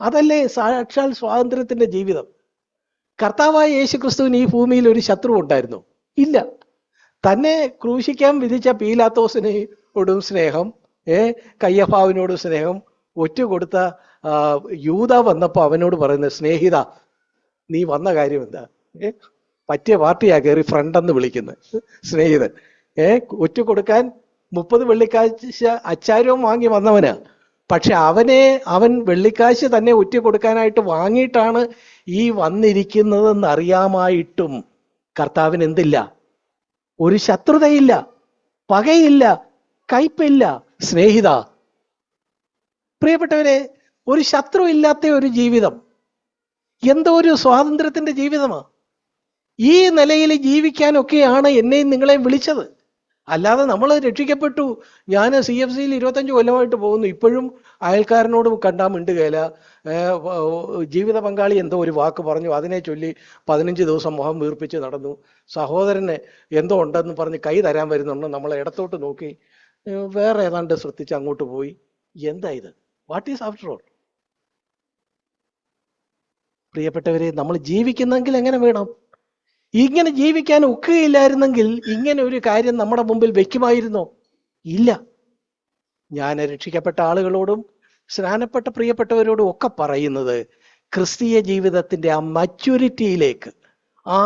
അതല്ലേ സാക്ഷാൽ സ്വാതന്ത്ര്യത്തിന്റെ ജീവിതം. കർത്താവായ യേശുക്രിസ്തുവിന് ഈ ഭൂമിയിൽ ഒരു ശത്രു ഉണ്ടായിരുന്നോ? ഇല്ല. തന്നെ ക്രൂശിക്കാൻ വിധിച്ച പീലാത്തോസിനോടും സ്നേഹം, കയ്യഫാവിനോടും സ്നേഹം, ഒറ്റുകൊടുത്ത യൂദ വന്നപ്പോ അവനോട് പറയുന്നത്, സ്നേഹിത നീ വന്ന കാര്യം എന്താ? പറ്റിയ പാർട്ടിയാ കയറി ഫ്രണ്ടെന്ന് വിളിക്കുന്നത് സ്നേഹിതൻ. ഒറ്റുകൊടുക്കാൻ 30 വെള്ളിക്കാശ് അച്ചാരവും വാങ്ങി വന്നവനാ. പക്ഷെ അവൻ വെള്ളിക്കാശ് തന്നെ ഒറ്റ കൊടുക്കാനായിട്ട് വാങ്ങിയിട്ടാണ് ഈ വന്നിരിക്കുന്നതെന്ന് അറിയാമായിട്ടും കർത്താവിന് എന്തില്ല? ഒരു ശത്രുതയില്ല, പകയില്ല, കയ്പില്ല. സ്നേഹിത, പ്രിയപ്പെട്ടവരെ, ഒരു ശത്രു ഇല്ലാത്ത ഒരു ജീവിതം എന്തോ ഒരു സ്വാതന്ത്ര്യത്തിന്റെ ജീവിതമാണ്. ഈ നിലയിൽ ജീവിക്കാനൊക്കെയാണ് എന്നെയും നിങ്ങളെയും വിളിച്ചത്. അല്ലാതെ നമ്മൾ രക്ഷിക്കപ്പെട്ടു, ഞാൻ CFCയിൽ 25 കൊല്ലമായിട്ട് പോകുന്നു, ഇപ്പോഴും അയൽക്കാരനോട് കണ്ടാൽ മിണ്ടുകയില്ല, ജീവിത പങ്കാളി എന്തോ ഒരു വാക്ക് പറഞ്ഞു അതിനെ ചൊല്ലി 15 ദിവസം മുഖം വീർപ്പിച്ച് നടന്നു, സഹോദരനെ എന്തോ ഉണ്ടെന്ന് പറഞ്ഞ് കൈ തരാൻ വരുന്നുണ്ട്, നമ്മൾ ഇടത്തോട്ട് നോക്കി വേറെ ഏതാണ്ട് ശ്രദ്ധിച്ച് അങ്ങോട്ട് പോയി. എന്താ ഇത്? What is after all? പ്രിയപ്പെട്ടവരെ, നമ്മൾ ജീവിക്കുന്നെങ്കിൽ എങ്ങനെ വേണം? ഇങ്ങനെ ജീവിക്കാൻ ഒക്കുകയില്ലായിരുന്നെങ്കിൽ ഇങ്ങനെ ഒരു കാര്യം നമ്മുടെ മുമ്പിൽ വെക്കുമായിരുന്നോ? ഇല്ല. ഞാൻ രക്ഷിക്കപ്പെട്ട ആളുകളോടും സ്നാനപ്പെട്ട പ്രിയപ്പെട്ടവരോടും ഒക്കെ പറയുന്നത്, ക്രിസ്തീയ ജീവിതത്തിന്റെ ആ മച്യൂരിറ്റിയിലേക്ക്, ആ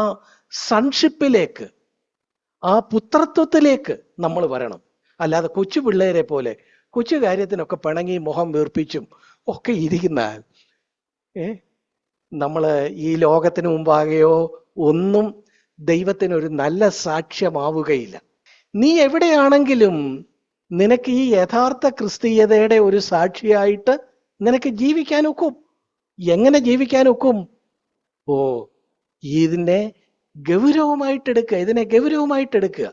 സൺഷിപ്പിലേക്ക്, ആ പുത്രത്വത്തിലേക്ക് നമ്മൾ വരണം. അല്ലാതെ കൊച്ചു പിള്ളേരെ പോലെ കൊച്ചു കാര്യത്തിനൊക്കെ പിണങ്ങി മുഖം വീർപ്പിച്ചും ഒക്കെ ഇരിക്കുന്നാൽ നമ്മൾ ഈ ലോകത്തിന് മുമ്പാകെയോ ഒന്നും ദൈവത്തിനൊരു നല്ല സാക്ഷ്യമാവുകയില്ല. നീ എവിടെയാണെങ്കിലും നിനക്ക് ഈ യഥാർത്ഥ ക്രിസ്തീയതയുടെ ഒരു സാക്ഷിയായിട്ട് നിനക്ക് ജീവിക്കാൻ ഒക്കും. എങ്ങനെ ജീവിക്കാൻ ഒക്കും? ഇതിനെ ഗൗരവമായിട്ടെടുക്കുക, ഇതിനെ ഗൗരവമായിട്ടെടുക്കുക.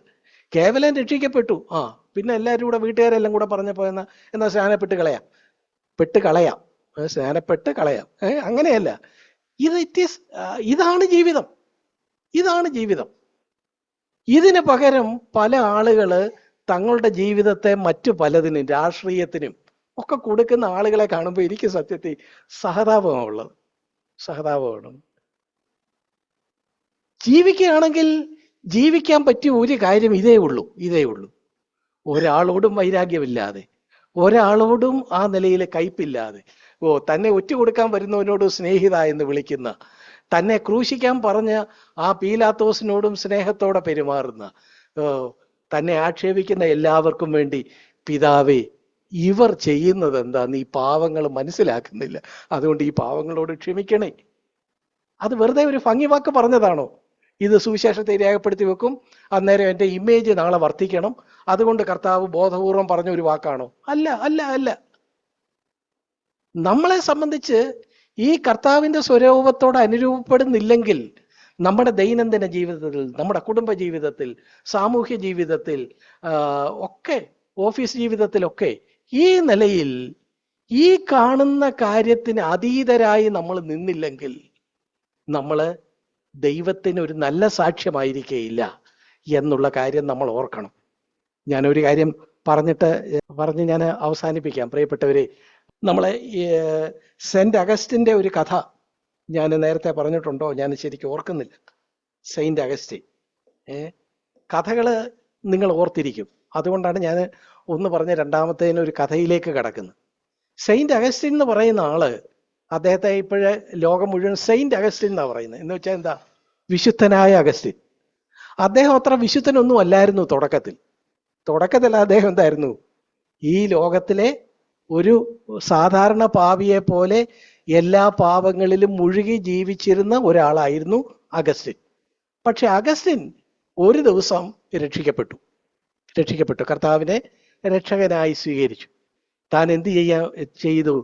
കേവലം രക്ഷിക്കപ്പെട്ടു, പിന്നെ എല്ലാവരും കൂടെ വീട്ടുകാരെല്ലാം കൂടെ പറഞ്ഞപ്പോ എന്നാ സ്നാനപ്പെട്ട് കളയാം, സ്നാനപ്പെട്ട് കളയാം. അങ്ങനെയല്ല. ഇതാണ് ജീവിതം, ഇതാണ് ജീവിതം. ഇതിന് പകരം പല ആളുകള് തങ്ങളുടെ ജീവിതത്തെ മറ്റു പലതിനും, രാഷ്ട്രീയത്തിനും ഒക്കെ കൊടുക്കുന്ന ആളുകളെ കാണുമ്പോൾ എനിക്ക് സത്യത്തിൽ സഹതാപമുള്ളത്. ജീവിക്കുകയാണെങ്കിൽ ജീവിക്കാൻ പറ്റിയ ഒരു കാര്യം ഇതേ ഉള്ളൂ. ഒരാളോടും വൈരാഗ്യമില്ലാതെ, ഒരാളോടും ആ നിലയിൽ കയ്പില്ലാതെ, തന്നെ ഒറ്റ കൊടുക്കാൻ വരുന്നവനോട് സ്നേഹിത എന്ന് വിളിക്കുന്ന, തന്നെ ക്രൂശിക്കാൻ പറഞ്ഞ ആ പീലാത്തോസിനോടും സ്നേഹത്തോടെ പെരുമാറുന്ന, തന്നെ ആക്ഷേപിക്കുന്ന എല്ലാവർക്കും വേണ്ടി പിതാവേ ഇവർ ചെയ്യുന്നത് എന്താ നീ പാവങ്ങൾ മനസ്സിലാക്കുന്നില്ല, അതുകൊണ്ട് ഈ പാവങ്ങളോട് ക്ഷമിക്കണേ. അത് വെറുതെ ഒരു ഭംഗി വാക്ക് പറഞ്ഞതാണോ? ഇത് സുവിശേഷത്തെ രേഖപ്പെടുത്തി വെക്കും, അന്നേരം എൻ്റെ ഇമേജ് നാളെ വർദ്ധിക്കണം, അതുകൊണ്ട് കർത്താവ് ബോധപൂർവം പറഞ്ഞ ഒരു വാക്കാണോ? അല്ല അല്ല അല്ല. നമ്മളെ സംബന്ധിച്ച് ഈ കർത്താവിന്റെ സ്വരൂപത്തോട് അനുരൂപപ്പെടുന്നില്ലെങ്കിൽ നമ്മുടെ ദൈനംദിന ജീവിതത്തിൽ, നമ്മുടെ കുടുംബ ജീവിതത്തിൽ, സാമൂഹ്യ ജീവിതത്തിൽ ഒക്കെ, ഓഫീസ് ജീവിതത്തിലൊക്കെ ഈ നിലയിൽ ഈ കാണുന്ന കാര്യത്തിന് അതീതരായി നമ്മൾ നിന്നില്ലെങ്കിൽ നമ്മൾ ദൈവത്തിന് ഒരു നല്ല സാക്ഷ്യമായിരിക്കുകയില്ല എന്നുള്ള കാര്യം നമ്മൾ ഓർക്കണം. ഞാനൊരു കാര്യം പറഞ്ഞ് ഞാൻ അവസാനിപ്പിക്കാം. പ്രിയപ്പെട്ടവരെ, നമ്മളെ സെന്റ് അഗസ്റ്റിന്റെ ഒരു കഥ ഞാൻ നേരത്തെ പറഞ്ഞിട്ടുണ്ടോ? ഞാൻ ശരിക്കും ഓർക്കുന്നില്ല. സെയിന്റ് അഗസ്റ്റിൻ കഥകള് നിങ്ങൾ ഓർത്തിരിക്കും, അതുകൊണ്ടാണ് ഞാൻ ഒന്ന് പറഞ്ഞ രണ്ടാമത്തേന് ഒരു കഥയിലേക്ക് കടക്കുന്നത്. സെയിന്റ് അഗസ്റ്റിൻ എന്ന് പറയുന്ന ആള്, അദ്ദേഹത്തെ ഇപ്പോഴേ ലോകം മുഴുവൻ സെയിന്റ് അഗസ്റ്റിൻ എന്നാ പറയുന്നത്. എന്ന് വെച്ചാൽ എന്താ? വിശുദ്ധനായ അഗസ്റ്റിൻ. അദ്ദേഹം അത്ര വിശുദ്ധനൊന്നും അല്ലായിരുന്നു തുടക്കത്തിൽ അദ്ദേഹം എന്തായിരുന്നു? ഈ ലോകത്തിലെ ഒരു സാധാരണ പാപിയെ പോലെ എല്ലാ പാപങ്ങളിലും മുഴുകി ജീവിച്ചിരുന്ന ഒരാളായിരുന്നു അഗസ്റ്റിൻ. പക്ഷെ അഗസ്റ്റിൻ ഒരു ദിവസം രക്ഷിക്കപ്പെട്ടു. കർത്താവിനെ രക്ഷകനായി സ്വീകരിച്ചു. താൻ എന്ത് ചെയ്തു?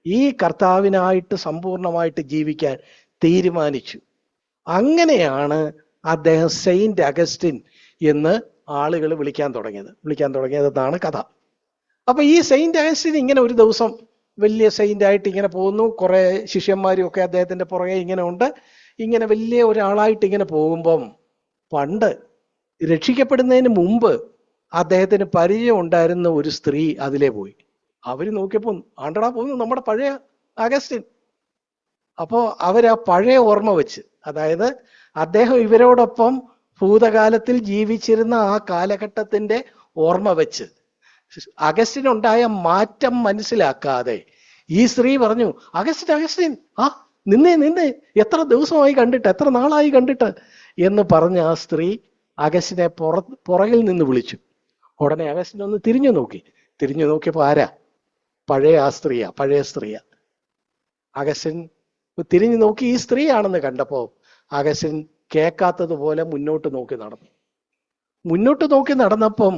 ഈ കർത്താവിനായിട്ട് സമ്പൂർണമായിട്ട് ജീവിക്കാൻ തീരുമാനിച്ചു. അങ്ങനെയാണ് അദ്ദേഹം സെയിന്റ് അഗസ്റ്റിൻ എന്ന് ആളുകൾ വിളിക്കാൻ തുടങ്ങിയതെന്നാണ് കഥ. അപ്പൊ ഈ സെയിന്റ് അഗസ്റ്റിൻ ഇങ്ങനെ ഒരു ദിവസം വലിയ സെയിന്റ് ആയിട്ട് ഇങ്ങനെ പോകുന്നു. കുറെ ശിഷ്യന്മാരും ഒക്കെ അദ്ദേഹത്തിന്റെ പുറകെ ഇങ്ങനെ ഉണ്ട്. ഇങ്ങനെ വലിയ ഒരാളായിട്ട് ഇങ്ങനെ പോകുമ്പം, പണ്ട് രക്ഷിക്കപ്പെടുന്നതിന് മുമ്പ് അദ്ദേഹത്തിന് പരിചയം ഉണ്ടായിരുന്ന ഒരു സ്ത്രീ അതിലേ പോയി. അവര് നോക്കിയപ്പോ ആണ്ടടാ പോകുന്നു നമ്മുടെ പഴയ അഗസ്റ്റിൻ. അപ്പോ അവരാ പഴയ ഓർമ്മ വെച്ച്, അതായത് അദ്ദേഹം ഇവരോടൊപ്പം ഭൂതകാലത്തിൽ ജീവിച്ചിരുന്ന ആ കാലഘട്ടത്തിന്റെ ഓർമ്മ വെച്ച് അഗസ്റ്റിനുണ്ടായ മാറ്റം മനസ്സിലാക്കാതെ ഈ സ്ത്രീ പറഞ്ഞു, അഗസ്റ്റിൻ നിന്നെ എത്ര ദിവസമായി കണ്ടിട്ട്, എത്ര നാളായി കണ്ടിട്ട് എന്ന് പറഞ്ഞ ആ സ്ത്രീ അഗസ്റ്റിനെ പുറകിൽ നിന്ന് വിളിച്ചു. ഉടനെ അഗസ്റ്റിൻ ഒന്ന് തിരിഞ്ഞു നോക്കിയപ്പോ ആരാ? പഴയ സ്ത്രീയാ. അഗസ്റ്റിൻ തിരിഞ്ഞു നോക്കി ഈ സ്ത്രീയാണെന്ന് കണ്ടപ്പോ അഗസ്റ്റിൻ കേൾക്കാത്തതുപോലെ മുന്നോട്ട് നോക്കി നടന്നപ്പം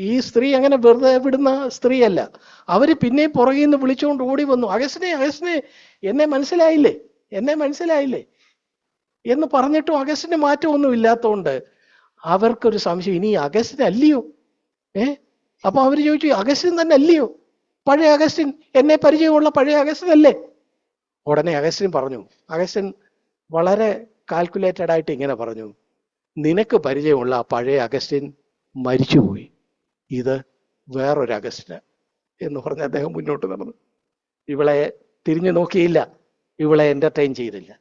ഈ സ്ത്രീ അങ്ങനെ വെറുതെ വിടുന്ന സ്ത്രീയല്ല. അവര് പിന്നെ പുറകിൽ നിന്ന് വിളിച്ചുകൊണ്ട് ഓടി വന്നു, അഗസ്റ്റിനെ എന്നെ മനസ്സിലായില്ലേ എന്ന് പറഞ്ഞിട്ടും അഗസ്റ്റിന് മാറ്റമൊന്നും ഇല്ലാത്തതുകൊണ്ട് അവർക്കൊരു സംശയം, ഇനി അഗസ്റ്റിൻ അല്ലയോ? അപ്പൊ അവര് ചോദിച്ചു, അഗസ്റ്റിൻ തന്നെ അല്ലയോ? പഴയ അഗസ്റ്റിൻ, എന്നെ പരിചയമുള്ള പഴയ അഗസ്റ്റിൻ അല്ലേ? ഉടനെ അഗസ്റ്റിൻ വളരെ കാൽക്കുലേറ്റഡ് ആയിട്ട് ഇങ്ങനെ പറഞ്ഞു, നിനക്ക് പരിചയമുള്ള ആ പഴയ അഗസ്റ്റിൻ മരിച്ചുപോയി, ഇത് വേറൊരു അഗസ്റ്റിന് എന്ന് പറഞ്ഞ് അദ്ദേഹം മുന്നോട്ട് നടന്നു. ഇവളെ തിരിഞ്ഞു നോക്കിയില്ല, ഇവളെ എന്റർടൈൻ ചെയ്തില്ല.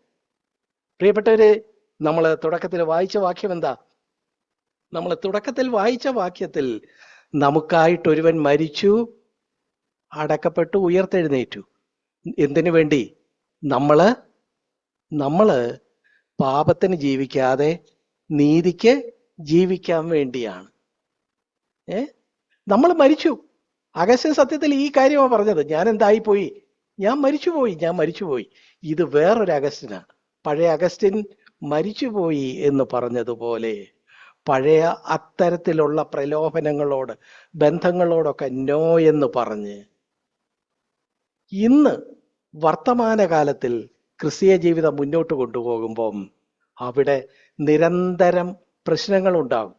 പ്രിയപ്പെട്ടവര്, നമ്മൾ തുടക്കത്തിൽ വായിച്ച വാക്യം എന്താ? നമ്മൾ തുടക്കത്തിൽ വായിച്ച വാക്യത്തിൽ നമുക്കായിട്ടൊരുവൻ മരിച്ചു, അടക്കപ്പെട്ടു, ഉയർത്തെഴുന്നേറ്റു. എന്തിനു വേണ്ടി? നമ്മള് നമ്മള് പാപത്തിന് ജീവിക്കാതെ നീതിക്ക് ജീവിക്കാൻ വേണ്ടിയാണ്. നമ്മൾ മരിച്ചു. അഗസ്റ്റിൻ സത്യത്തിൽ ഈ കാര്യമാണ് പറഞ്ഞത്. ഞാൻ എന്തായിപ്പോയി? ഞാൻ മരിച്ചുപോയി. ഇത് വേറൊരു അഗസ്റ്റിനാണ്. പഴയ അഗസ്റ്റിൻ മരിച്ചുപോയി എന്ന് പറഞ്ഞതുപോലെ പഴയ അത്തരത്തിലുള്ള പ്രലോഭനങ്ങളോട്, ബന്ധങ്ങളോടൊക്കെ നോ എന്ന് പറഞ്ഞ് ഇന്ന് വർത്തമാനകാലത്തിൽ ക്രിസ്തീയ ജീവിതം മുന്നോട്ട് കൊണ്ടുപോകുമ്പം അവിടെ നിരന്തരം പ്രശ്നങ്ങൾ ഉണ്ടാകും.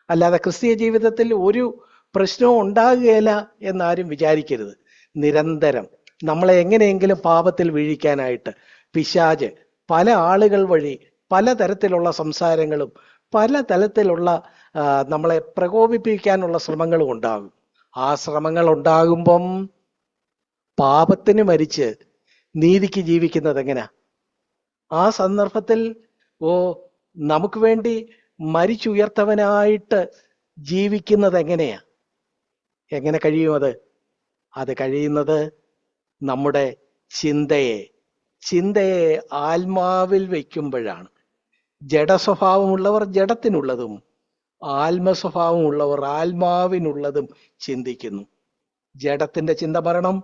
അല്ലാതെ ക്രിസ്തീയ ജീവിതത്തിൽ ഒരു പ്രശ്നവും ഉണ്ടാകുകയില്ല എന്നാരും വിചാരിക്കരുത്. നിരന്തരം നമ്മളെ എങ്ങനെയെങ്കിലും പാപത്തിൽ വീഴിക്കാനായിട്ട് പിശാച് പല ആളുകൾ വഴി പലതരത്തിലുള്ള സംസാരങ്ങളും പല തരത്തിലുള്ള നമ്മളെ പ്രകോപിപ്പിക്കാനുള്ള ശ്രമങ്ങളും ഉണ്ടാകും. ആ ശ്രമങ്ങൾ ഉണ്ടാകുമ്പം പാപത്തിന് മരിച്ച് നീതിക്ക് ജീവിക്കുന്നത് എങ്ങനെയാ? ആ സന്ദർഭത്തിൽ നമുക്ക് വേണ്ടി മരിച്ചുയർത്തവനായിട്ട് ജീവിക്കുന്നത് എങ്ങനെയാ? എങ്ങനെ കഴിയും അത്? അത് കഴിയുന്നത് നമ്മുടെ ചിന്തയെ ആത്മാവിൽ വയ്ക്കുമ്പോഴാണ്. ജഡസ്വഭാവമുള്ളവർ ജഡത്തിനുള്ളതും ആത്മസ്വഭാവമുള്ളവർ ആത്മാവിനുള്ളതും ചിന്തിക്കുന്നു. ജഡത്തിന്റെ ചിന്ത മരണം,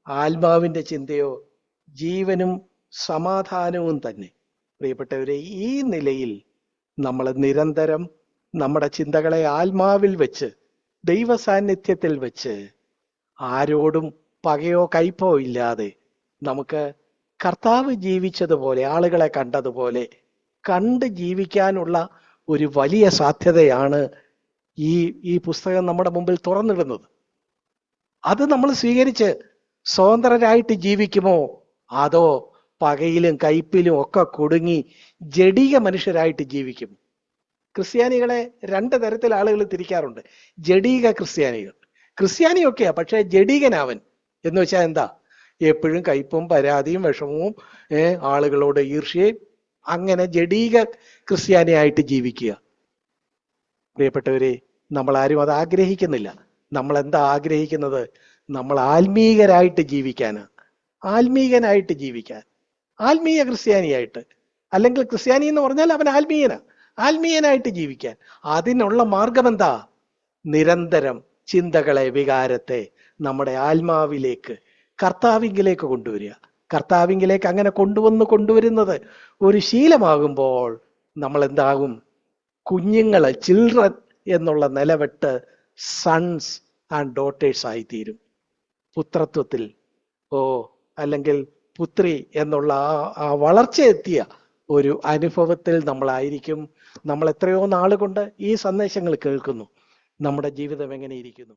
ആത്മാവിന്റെ ചിന്തയോ ജീവനും സമാധാനവും തന്നെ. പ്രിയപ്പെട്ടവരെ, ഈ നിലയിൽ നമ്മൾ നിരന്തരം നമ്മുടെ ചിന്തകളെ ആത്മാവിൽ വെച്ച് ദൈവ സാന്നിധ്യത്തിൽ വെച്ച് ആരോടും പകയോ കയ്പോ ഇല്ലാതെ നമുക്ക് കർത്താവ് ജീവിച്ചതുപോലെ, ആളുകളെ കണ്ടതുപോലെ കണ്ട് ജീവിക്കാനുള്ള ഒരു വലിയ സാധ്യതയാണ് ഈ പുസ്തകം നമ്മുടെ മുമ്പിൽ തുറന്നിടുന്നത്. അത് നമ്മൾ സ്വീകരിച്ച് സ്വതന്ത്രരായിട്ട് ജീവിക്കുമോ, അതോ പകയിലും കയ്പിലും ഒക്കെ കുടുങ്ങി ജഡിക മനുഷ്യരായിട്ട് ജീവിക്കും? ക്രിസ്ത്യാനികളെ രണ്ട് തരത്തിൽ ആളുകൾ തിരിക്കാറുണ്ട്. ജഡീക ക്രിസ്ത്യാനിയൊക്കെയാ, പക്ഷെ ജഡീകനാവൻ എന്ന് വെച്ചാൽ എന്താ? എപ്പോഴും കയ്പും പരാതിയും വിഷമവും ആളുകളോട് ഈർഷ്യയും, അങ്ങനെ ജഡീക ക്രിസ്ത്യാനിയായിട്ട് ജീവിക്കുക. പ്രിയപ്പെട്ടവരെ, നമ്മൾ ആരും അത് ആഗ്രഹിക്കുന്നില്ല. നമ്മൾ എന്താ ആഗ്രഹിക്കുന്നത്? നമ്മൾ ആത്മീകരായിട്ട് ജീവിക്കാനാണ്. ആത്മീകനായിട്ട് ജീവിക്കാൻ, ആത്മീയ ക്രിസ്ത്യാനിയായിട്ട്. അല്ലെങ്കിൽ ക്രിസ്ത്യാനി എന്ന് പറഞ്ഞാൽ അവൻ ആത്മീയനായിട്ട് ജീവിക്കാൻ. അതിനുള്ള മാർഗം എന്താ? നിരന്തരം ചിന്തകളെ, വികാരത്തെ നമ്മുടെ ആത്മാവിലേക്ക്, കർത്താവിങ്കിലേക്ക് കൊണ്ടുവരിക. കർത്താവിങ്കിലേക്ക് അങ്ങനെ കൊണ്ടുവരുന്നത് ഒരു ശീലമാകുമ്പോൾ നമ്മൾ എന്താകും? കുഞ്ഞുങ്ങള്, ചിൽഡ്രൻ എന്നുള്ള നിലവിട്ട് സൺസ് ആൻഡ് ഡോട്ടേഴ്സ് ആയിത്തീരും. പുത്രത്വത്തിൽ അല്ലെങ്കിൽ പുത്രി എന്നുള്ള ആ വളർച്ചയെത്തിയ ഒരു അനുഭവത്തിൽ നമ്മളായിരിക്കും. നമ്മൾ എത്രയോ നാളുകൊണ്ട് ഈ സന്ദേശങ്ങൾ കേൾക്കുന്നു. നമ്മുടെ ജീവിതം എങ്ങനെ ഇരിക്കുന്നു?